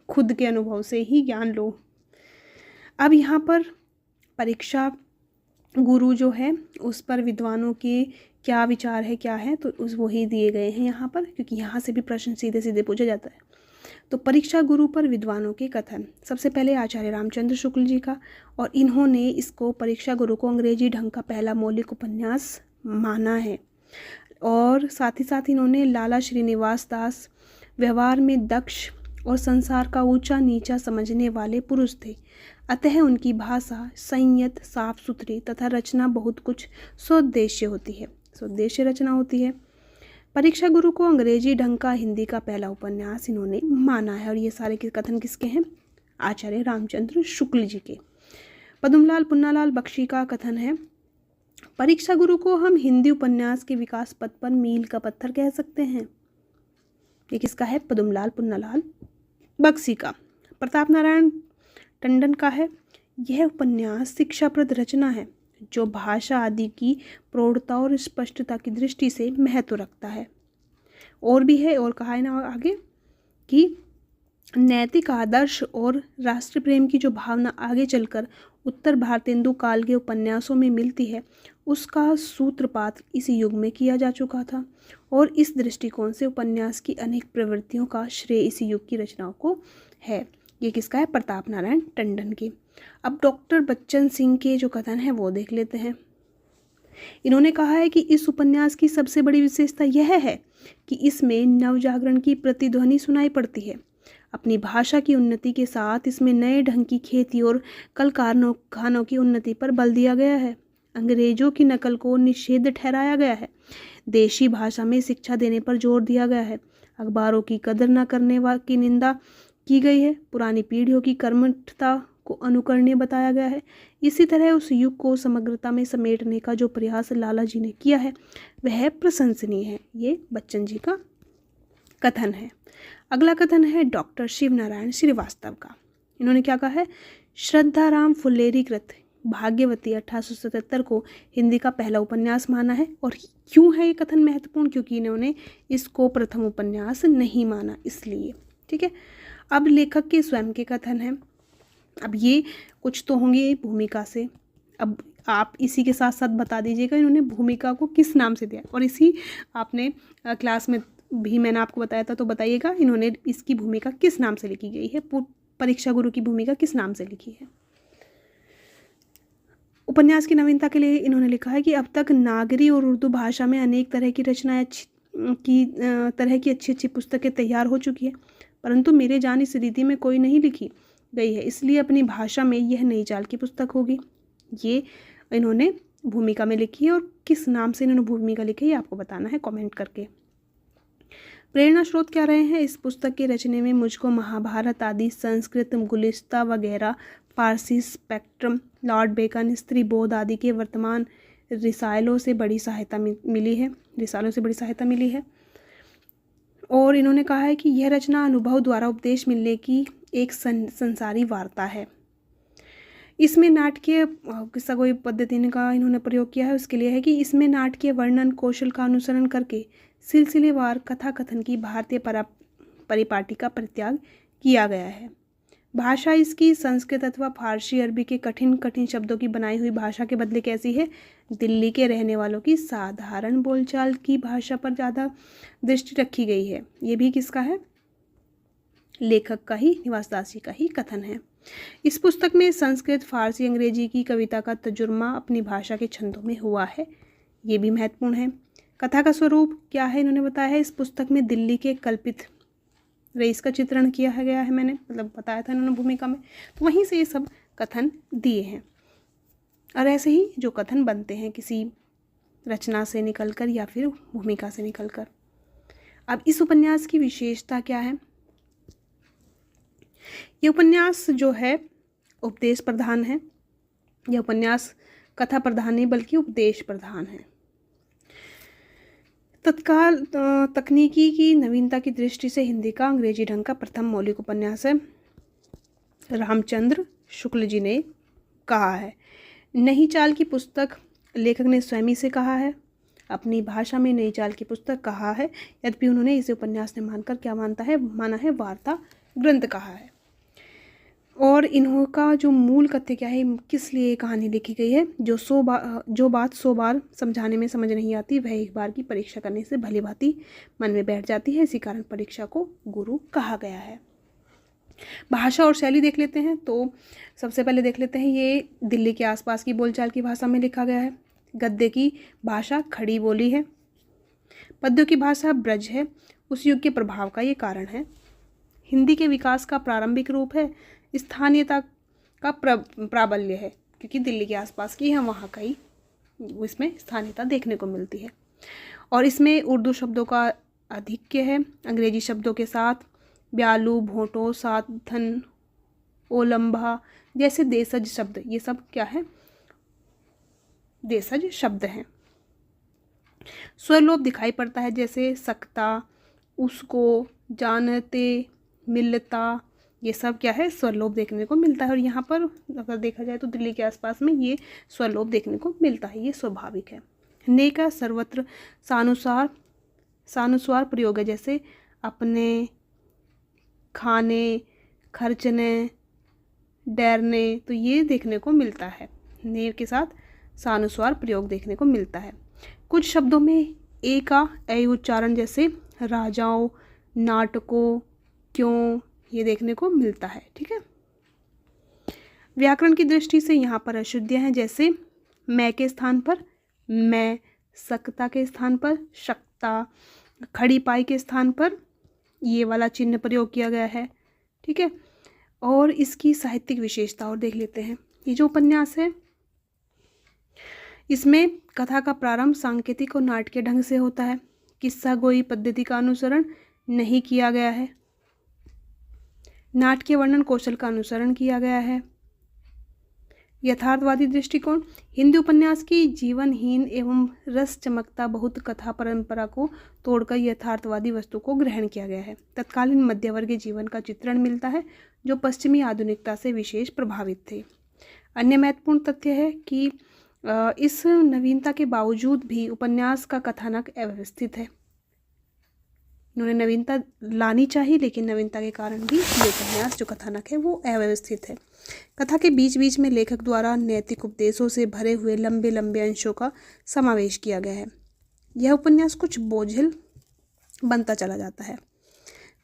खुद के अनुभव से ही ज्ञान लो। अब यहाँ पर परीक्षा गुरु जो है उस पर विद्वानों के क्या विचार है, क्या है, तो उस वही दिए गए हैं यहाँ पर, क्योंकि यहाँ से भी प्रश्न सीधे सीधे पूछा जाता है। तो परीक्षा गुरु पर विद्वानों के कथन। सबसे पहले आचार्य रामचंद्र शुक्ल जी का, और इन्होंने इसको परीक्षा गुरु को अंग्रेजी ढंग का पहला मौलिक उपन्यास माना है। और साथ ही साथ इन्होंने लाला श्रीनिवास दास व्यवहार में दक्ष और संसार का ऊंचा नीचा समझने वाले पुरुष थे, अतः उनकी भाषा संयत, साफ सुथरी तथा रचना बहुत कुछ सोद्देश्य होती है, सोद्देश्य रचना होती है। परीक्षा गुरु को अंग्रेजी ढंग का हिंदी का पहला उपन्यास इन्होंने माना है, और ये सारे के कथन किसके हैं? आचार्य रामचंद्र शुक्ल जी के। पद्मलाल पुन्नालाल बख्शी का कथन है, परीक्षा गुरु को हम हिंदी उपन्यास के विकास पथ पर मील का पत्थर कह सकते हैं। ये किसका है? पद्मलाल पुन्नालाल बख्शी का। प्रताप नारायण टंडन का है, यह उपन्यास शिक्षाप्रद रचना है जो भाषा आदि की प्रौढ़ता और स्पष्टता की दृष्टि से महत्व रखता है। और भी है, और कहा है ना आगे कि नैतिक आदर्श और राष्ट्र प्रेम की जो भावना आगे चलकर उत्तर भारतेंदु काल के उपन्यासों में मिलती है, उसका सूत्रपात इस युग में किया जा चुका था, और इस दृष्टिकोण से उपन्यास की अनेक प्रवृत्तियों का श्रेय इसी युग की रचनाओं को है। ये किसका है? प्रताप नारायण टंडन के। अब डॉक्टर बच्चन सिंह के जो कथन है वो देख लेते हैं। इन्होंने कहा है कि इस उपन्यास की सबसे बड़ी विशेषता यह है कि इसमें नवजागरण की प्रतिध्वनि सुनाई पड़ती है। अपनी भाषा की उन्नति के साथ इसमें नए ढंग की खेती और कल कारखानों की उन्नति पर बल दिया गया है। अंग्रेजों की नकल को निषेध ठहराया गया है। देशी भाषा में शिक्षा देने पर जोर दिया गया है। अखबारों की कदर न करने की निंदा की गई है। पुरानी पीढ़ियों की कर्मठता को अनुकरणीय बताया गया है। इसी तरह उस युग को समग्रता में समेटने का जो प्रयास लाला जी ने किया है वह प्रशंसनीय है। ये बच्चन जी का कथन है। अगला कथन है डॉक्टर शिव नारायण श्रीवास्तव का। इन्होंने क्या कहा है? श्रद्धाराम फुल्लेरी कृत भाग्यवती 1877 को हिंदी का पहला उपन्यास माना है। और क्यों है ये कथन महत्वपूर्ण? क्योंकि इन्होंने इसको प्रथम उपन्यास नहीं माना, इसलिए। ठीक है, अब लेखक के स्वयं के कथन हैं। अब ये कुछ तो होंगे भूमिका से, अब आप इसी के साथ साथ बता दीजिएगा इन्होंने भूमिका को किस नाम से दिया, और इसी आपने क्लास में भी मैंने आपको बताया था, तो बताइएगा इन्होंने इसकी भूमिका किस नाम से लिखी गई है, परीक्षा गुरु की भूमिका किस नाम से लिखी है। उपन्यास की नवीनता के लिए इन्होंने लिखा है कि अब तक नागरी और उर्दू भाषा में अनेक तरह की रचनाएं अच्छी अच्छी पुस्तकें तैयार हो चुकी है, परंतु मेरे जान इस रीति में कोई नहीं लिखी गई है, इसलिए अपनी भाषा में यह नई चाल की पुस्तक होगी। ये इन्होंने भूमिका में लिखी है, और किस नाम से इन्होंने भूमिका लिखी है ये आपको बताना है कमेंट करके। प्रेरणा स्रोत क्या रहे हैं इस पुस्तक के रचने में? मुझको महाभारत आदि, संस्कृत, गुलिस्ता वगैरह, फारसी स्पेक्ट्रम, लॉर्ड बेकन, स्त्री बोध आदि के वर्तमान रिसालों से बड़ी सहायता मिली है। और इन्होंने कहा है कि यह रचना अनुभव द्वारा उपदेश मिलने की एक संसारी वार्ता है। इसमें नाटकीय सगोई पद्धति का इन्होंने प्रयोग किया है। उसके लिए है कि इसमें नाटकीय वर्णन कौशल का अनुसरण करके सिलसिलेवार कथा कथन की भारतीय परिपाटी का परित्याग किया गया है। भाषा इसकी संस्कृत अथवा फारसी अरबी के कठिन कठिन शब्दों की बनाई हुई भाषा के बदले कैसी है? दिल्ली के रहने वालों की साधारण बोलचाल की भाषा पर ज़्यादा दृष्टि रखी गई है। ये भी किसका है? लेखक का ही, निवासदास जी का ही कथन है। इस पुस्तक में संस्कृत, फारसी, अंग्रेजी की कविता का तजुर्मा अपनी भाषा के छंदों में हुआ है। ये भी महत्वपूर्ण है। कथा का स्वरूप क्या है इन्होंने बताया है। इस पुस्तक में दिल्ली के कल्पित रईस का चित्रण किया गया है, मैंने बताया था इन्होंने भूमिका में, तो वहीं से ये सब कथन दिए हैं। और ऐसे ही जो कथन बनते हैं किसी रचना से निकलकर या फिर भूमिका से निकलकर। अब इस उपन्यास की विशेषता क्या है? ये उपन्यास जो है उपदेश प्रधान है। यह उपन्यास कथा प्रधान नहीं बल्कि उपदेश प्रधान है। तत्काल तकनीकी की नवीनता की दृष्टि से हिंदी का अंग्रेजी ढंग का प्रथम मौलिक उपन्यास है। रामचंद्र शुक्ल जी ने कहा है। नई चाल की पुस्तक लेखक ने स्वयं से कहा है, अपनी भाषा में नई चाल की पुस्तक कहा है, यद्यपि उन्होंने इसे उपन्यास ने मानकर क्या माना है वार्ता ग्रंथ कहा है। और इनका जो मूल कथ्य क्या है, किस लिए कहानी लिखी गई है? जो बात 100 बार समझाने में समझ नहीं आती वह एक बार की परीक्षा करने से भली भांति मन में बैठ जाती है, इसी कारण परीक्षा को गुरु कहा गया है। भाषा और शैली देख लेते हैं। तो सबसे पहले देख लेते हैं, ये दिल्ली के आसपास की बोलचाल की भाषा में लिखा गया है। गद्य की भाषा खड़ी बोली है। पद्यों की भाषा ब्रज है, उस युग के प्रभाव का ये कारण है। हिंदी के विकास का प्रारंभिक रूप है। स्थानीयता का प्राबल्य है, क्योंकि दिल्ली के आसपास की है, वहाँ का ही इसमें स्थानीयता देखने को मिलती है। और इसमें उर्दू शब्दों का आधिक्य है अंग्रेजी शब्दों के साथ। ब्यालू, भोटो, साधन, ओलंभा जैसे देशज शब्द, ये सब क्या है, देशज शब्द हैं। स्वरलोप दिखाई पड़ता है, जैसे सकता, उसको, जानते, मिलता, ये सब क्या है, स्वरलोप देखने को मिलता है। और यहाँ पर अगर देखा जाए तो दिल्ली के आसपास में ये स्वरलोप देखने को मिलता है, ये स्वाभाविक है। ने का सर्वत्र सानुस्वार प्रयोग है, जैसे अपने, खाने, खर्चने, डरने, तो ये देखने को मिलता है। ने के साथ सानुस्वार प्रयोग देखने को मिलता है। कुछ शब्दों में ए का ऐ उच्चारण, जैसे राजाओं, नाटकों, क्यों, ये देखने को मिलता है। ठीक है। व्याकरण की दृष्टि से यहाँ पर अशुद्धियाँ हैं, जैसे मैं के स्थान पर मैं, सकता के स्थान पर शक्ता, खड़ी पाई के स्थान पर ये वाला चिन्ह प्रयोग किया गया है। ठीक है। और इसकी साहित्यिक विशेषता और देख लेते हैं। ये जो उपन्यास है, इसमें कथा का प्रारंभ सांकेतिक और नाटकीय ढंग से होता है। किस्सा गोई पद्धति का अनुसरण नहीं किया गया है। नाटकीय वर्णन कौशल का अनुसरण किया गया है। यथार्थवादी दृष्टिकोण, हिंदी उपन्यास की जीवनहीन एवं रस चमकता बहुत कथा परंपरा को तोड़कर यथार्थवादी वस्तु को ग्रहण किया गया है। तत्कालीन मध्यवर्गीय जीवन का चित्रण मिलता है, जो पश्चिमी आधुनिकता से विशेष प्रभावित थे। अन्य महत्वपूर्ण तथ्य है कि इस नवीनता के बावजूद भी उपन्यास का कथानक अव्यवस्थित है। इन्होंने नवीनता लानी चाहिए, लेकिन नवीनता के कारण भी ये उपन्यास जो कथानक है वो अव्यवस्थित है। कथा के बीच बीच में लेखक द्वारा नैतिक उपदेशों से भरे हुए लंबे लंबे अंशों का समावेश किया गया है। यह उपन्यास कुछ बोझिल बनता चला जाता है।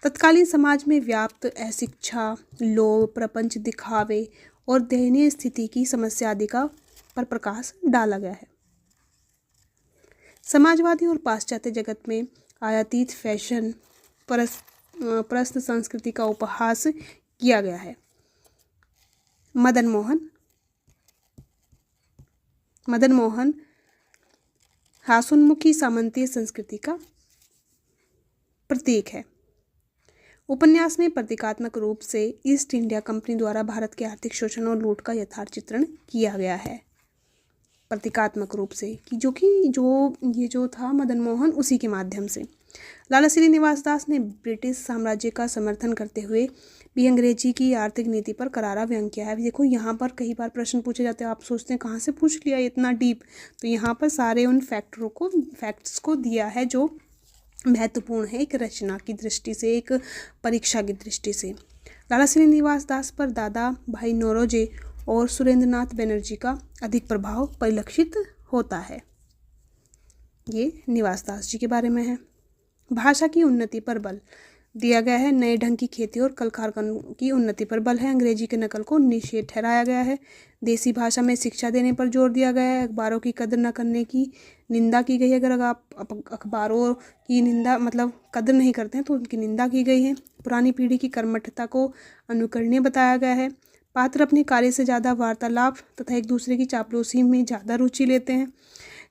तत्कालीन समाज में व्याप्त अशिक्षा, लोभ, प्रपंच, दिखावे और दयनीय स्थिति की समस्या आदि का पर प्रकाश डाला गया है। समाजवादी और पाश्चात्य जगत में आयातित फैशन, प्रस्थ संस्कृति का उपहास किया गया है। मदन मोहन हासोन्मुखी सामंतीय संस्कृति का प्रतीक है। उपन्यास में प्रतीकात्मक रूप से ईस्ट इंडिया कंपनी द्वारा भारत के आर्थिक शोषण और लूट का यथार्थ चित्रण किया गया है। प्रतीकात्मक रूप से कि जो था मदन मोहन, उसी के माध्यम से। लाला श्रीनिवास दास ने ब्रिटिश साम्राज्य का समर्थन करते हुए भी अंग्रेजी की आर्थिक नीति पर करारा व्यंग किया है। देखो यहाँ पर कई बार प्रश्न पूछे जाते हैं, आप सोचते हैं कहाँ से पूछ लिया इतना डीप, तो यहाँ पर सारे उन फैक्ट्स को दिया है जो महत्वपूर्ण है, एक रचना की दृष्टि से, एक परीक्षा की दृष्टि से। लाला श्रीनिवास दास पर दादा भाई नौरोजी और सुरेंद्रनाथ बनर्जी का अधिक प्रभाव परिलक्षित होता है। ये निवास दास जी के बारे में है। भाषा की उन्नति पर बल दिया गया है। नए ढंग की खेती और कल कारखानों की उन्नति पर बल है। अंग्रेजी के नकल को निषेध ठहराया गया है। देसी भाषा में शिक्षा देने पर जोर दिया गया है। अखबारों की कदर न करने की निंदा की गई है। अगर आप अखबारों की निंदा मतलब कदर नहीं करते हैं तो उनकी निंदा की गई है। पुरानी पीढ़ी की कर्मठता को अनुकरणीय बताया गया है। पात्र अपने कार्य से ज़्यादा वार्तालाप तथा एक दूसरे की चापलूसी में ज़्यादा रुचि लेते हैं।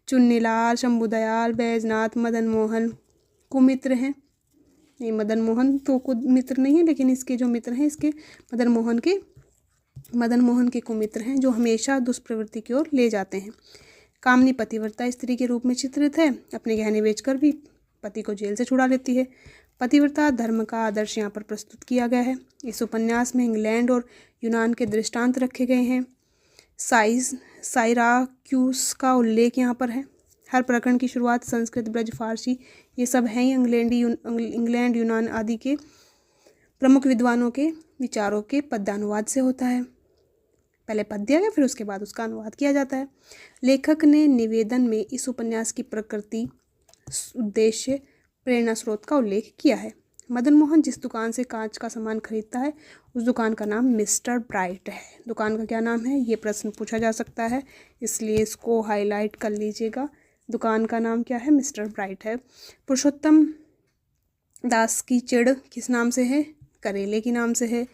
चुन्नीलाल, शंभुदयाल, बैजनाथ, मदन मोहन कुमित्र हैं। नहीं, मदन मोहन तो खुद मित्र नहीं है, लेकिन इसके जो मित्र हैं, इसके मदन मोहन के कुमित्र हैं, जो हमेशा दुष्प्रवृत्ति की ओर ले जाते हैं। कामनी पतिव्रता स्त्री के रूप में चित्रित है। अपने गहने बेचकर भी पति को जेल से छुड़ा लेती है। पतिव्रता धर्म का आदर्श यहाँ पर प्रस्तुत किया गया है। इस उपन्यास में इंग्लैंड और यूनान के दृष्टांत रखे गए हैं। साइराक्यूस का उल्लेख यहाँ पर है। हर प्रकरण की शुरुआत संस्कृत, ब्रज, फारसी ये सब हैं ही इंग्लैंड, यूनान आदि के प्रमुख विद्वानों के विचारों के पद्यानुवाद से होता है। पहले पद्य दिया गया, फिर उसके बाद उसका अनुवाद किया जाता है। लेखक ने निवेदन में इस उपन्यास की प्रकृति, उद्देश्य, प्रेरणा स्रोत का उल्लेख किया है। मदन मोहन जिस दुकान से कांच का सामान खरीदता है उस दुकान का नाम मिस्टर ब्राइट है। दुकान का क्या नाम है, ये प्रश्न पूछा जा सकता है, इसलिए इसको हाईलाइट कर लीजिएगा। दुकान का नाम क्या है, मिस्टर ब्राइट है। पुरुषोत्तम दास की चिड़ किस नाम से है, करेले के नाम से है।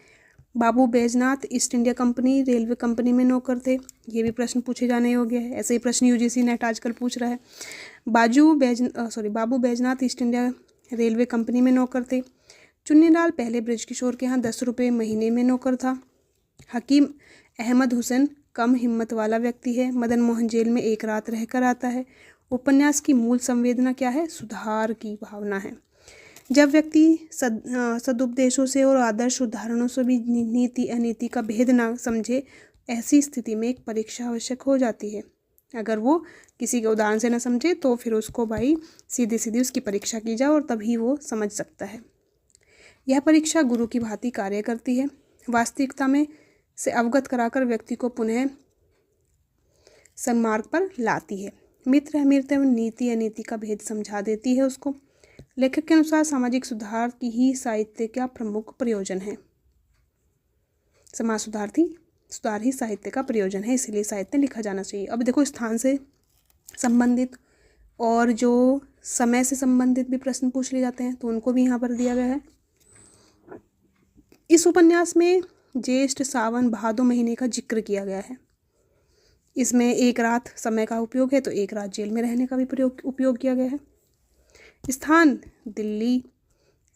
Babu Baijnath East India company railway company में नौकर थे, ये भी प्रश्न पूछे जाने योग्य है। ऐसे ही प्रश्न यूजीसी नेट आजकल पूछ रहा है। Babu Baijnath East India railway company में नौकर थे। चुन्नीलाल पहले बृजकिशोर के यहाँ 10 रुपये महीने में नौकर था। हकीम अहमद हुसैन कम हिम्मत वाला व्यक्ति है। मदन मोहन जेल में एक रात रहकर आता है। उपन्यास की मूल संवेदना क्या है, सुधार की भावना है। जब व्यक्ति सदुपदेशों से और आदर्श उदाहरणों से भी नीति अनीति का भेद ना समझे, ऐसी स्थिति में एक परीक्षा आवश्यक हो जाती है। अगर वो किसी के उदाहरण से ना समझे तो फिर उसको भाई सीधी सीधी उसकी परीक्षा की जाए और तभी वो समझ सकता है। यह परीक्षा गुरु की भांति कार्य करती है, वास्तविकता में से अवगत कराकर व्यक्ति को पुनः सन्मार्ग पर लाती है। मित्र अमित्र एवं नीति अनीति का भेद समझा देती है उसको। लेखक के अनुसार सामाजिक सुधार की ही साहित्य का प्रमुख प्रयोजन है। समाज सुधार ही साहित्य का प्रयोजन है, इसलिए साहित्य लिखा जाना चाहिए। अब देखो, स्थान से संबंधित और जो समय से संबंधित भी प्रश्न पूछ लिए जाते हैं, तो उनको भी यहाँ पर दिया गया है। इस उपन्यास में ज्येष्ठ सावन भादो महीने का जिक्र किया गया है। इसमें एक रात समय का उपयोग है, तो एक रात जेल में रहने का भी उपयोग किया गया है। स्थान दिल्ली,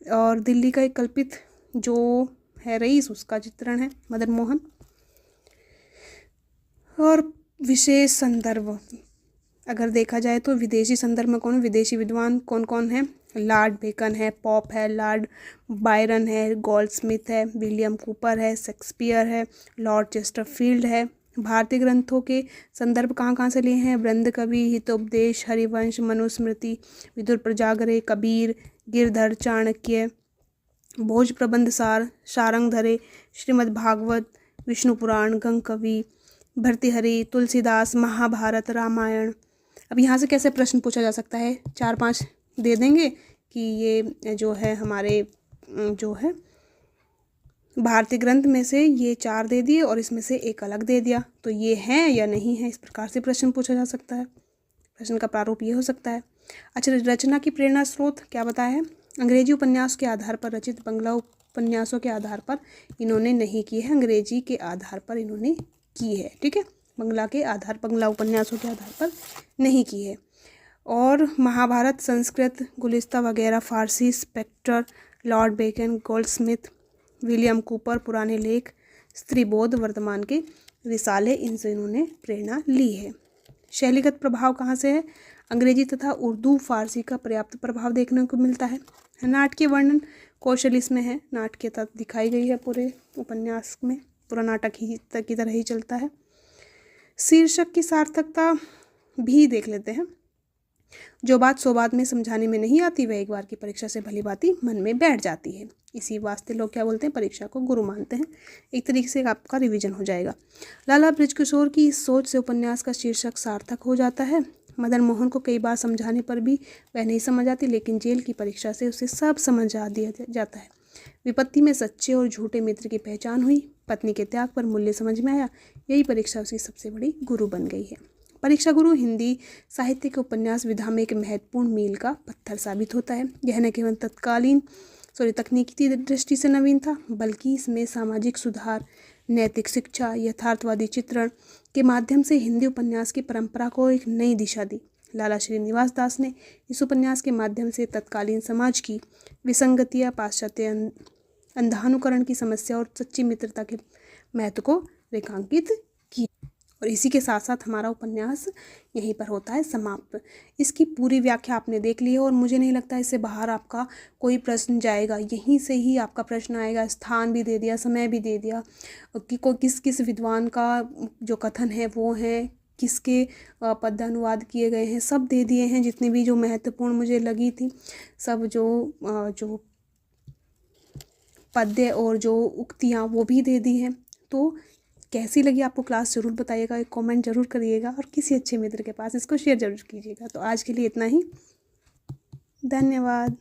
और दिल्ली का एक कल्पित जो है रईस, उसका चित्रण है मदन मोहन। और विशेष संदर्भ अगर देखा जाए तो विदेशी संदर्भ में कौन, विदेशी विद्वान कौन कौन है, लॉर्ड बेकन है, पॉप है, लॉर्ड बायरन है, गोल्डस्मिथ है, विलियम कूपर है, शेक्सपियर है, लॉर्ड चेस्टरफील्ड है। भारतीय ग्रंथों के संदर्भ कहाँ कहाँ से लिए हैं, ब्रंद कवि, हितोपदेश, हरिवंश, मनुस्मृति, विदुर प्रजागरे, कबीर, गिरधर, चाणक्य, भोज प्रबंध सार, सारंगधरे, श्रीमद् भागवत, विष्णु पुराण, गंग कवि, भर्तृहरि, तुलसीदास, महाभारत, रामायण। अब यहाँ से कैसे प्रश्न पूछा जा सकता है, 4-5 दे देंगे कि ये जो है हमारे जो है भारतीय ग्रंथ में से ये 4 दे दिए और इसमें से एक अलग दे दिया, तो ये है या नहीं है, इस प्रकार से प्रश्न पूछा जा सकता है। प्रश्न का प्रारूप ये हो सकता है। अच्छा, रचना की प्रेरणा स्रोत क्या बताया है, अंग्रेजी उपन्यास के आधार पर रचित बंगला उपन्यासों के आधार पर इन्होंने नहीं की है, अंग्रेजी के आधार पर इन्होंने की है। ठीक है, बंगला उपन्यासों के आधार पर नहीं की है। और महाभारत, संस्कृत, गुलिस्ता वगैरह Farsi, Spectator, lord Bacon, Goldsmith, William Cowper, पुराने लेख, स्त्रीबोध, वर्तमान के रिसाले, इनसे इन्होंने प्रेरणा ली है। शैलीगत प्रभाव कहाँ से है, अंग्रेजी तथा उर्दू फारसी का पर्याप्त प्रभाव देखने को मिलता है। नाटकीय वर्णन कौशल इसमें है, नाटकीयता दिखाई गई है पूरे उपन्यास में, पूरा नाटक ही की तरह ही चलता है। शीर्षक की सार्थकता भी देख लेते हैं। जो बात 100 बात में समझाने में नहीं आती, वह एक बार की परीक्षा से भली भांति मन में बैठ जाती है। इसी वास्ते लोग क्या बोलते हैं, परीक्षा को गुरु मानते हैं। एक तरीके से आपका रिवीजन हो जाएगा। लाला बृजकिशोर की इस सोच से उपन्यास का शीर्षक सार्थक हो जाता है। मदन मोहन को कई बार समझाने पर भी वह नहीं समझ आती, लेकिन जेल की परीक्षा से उसे सब समझ आ दिया जाता है। विपत्ति में सच्चे और झूठे मित्र की पहचान हुई, पत्नी के त्याग पर मूल्य समझ में आया, यही परीक्षा उसकी सबसे बड़ी गुरु बन गई है। परीक्षा गुरु हिंदी साहित्य के उपन्यास विधा में एक महत्वपूर्ण मील का पत्थर साबित होता है। यह न केवल तकनीकी दृष्टि से नवीन था, बल्कि इसमें सामाजिक सुधार, नैतिक शिक्षा, यथार्थवादी चित्रण के माध्यम से हिंदी उपन्यास की परंपरा को एक नई दिशा दी। लाला श्रीनिवास दास ने इस उपन्यास के माध्यम से तत्कालीन समाज की विसंगतियाँ, पाश्चात्य अंधानुकरण की समस्या और सच्ची मित्रता के महत्व को रेखांकित किया। और इसी के साथ साथ हमारा उपन्यास यहीं पर होता है समाप्त। इसकी पूरी व्याख्या आपने देख ली है और मुझे नहीं लगता इससे बाहर आपका कोई प्रश्न जाएगा, यहीं से ही आपका प्रश्न आएगा। स्थान भी दे दिया, समय भी दे दिया कि किस किस विद्वान का जो कथन है वो है, किसके पद्यानुवाद किए गए हैं, सब दे दिए हैं। जितनी भी जो महत्वपूर्ण मुझे लगी थी, सब जो पद्य और जो उक्तियाँ वो भी दे दी हैं। तो कैसी लगी आपको क्लास ज़रूर बताइएगा, एक कमेंट ज़रूर करिएगा और किसी अच्छे मित्र के पास इसको शेयर ज़रूर कीजिएगा। तो आज के लिए इतना ही, धन्यवाद,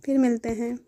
फिर मिलते हैं।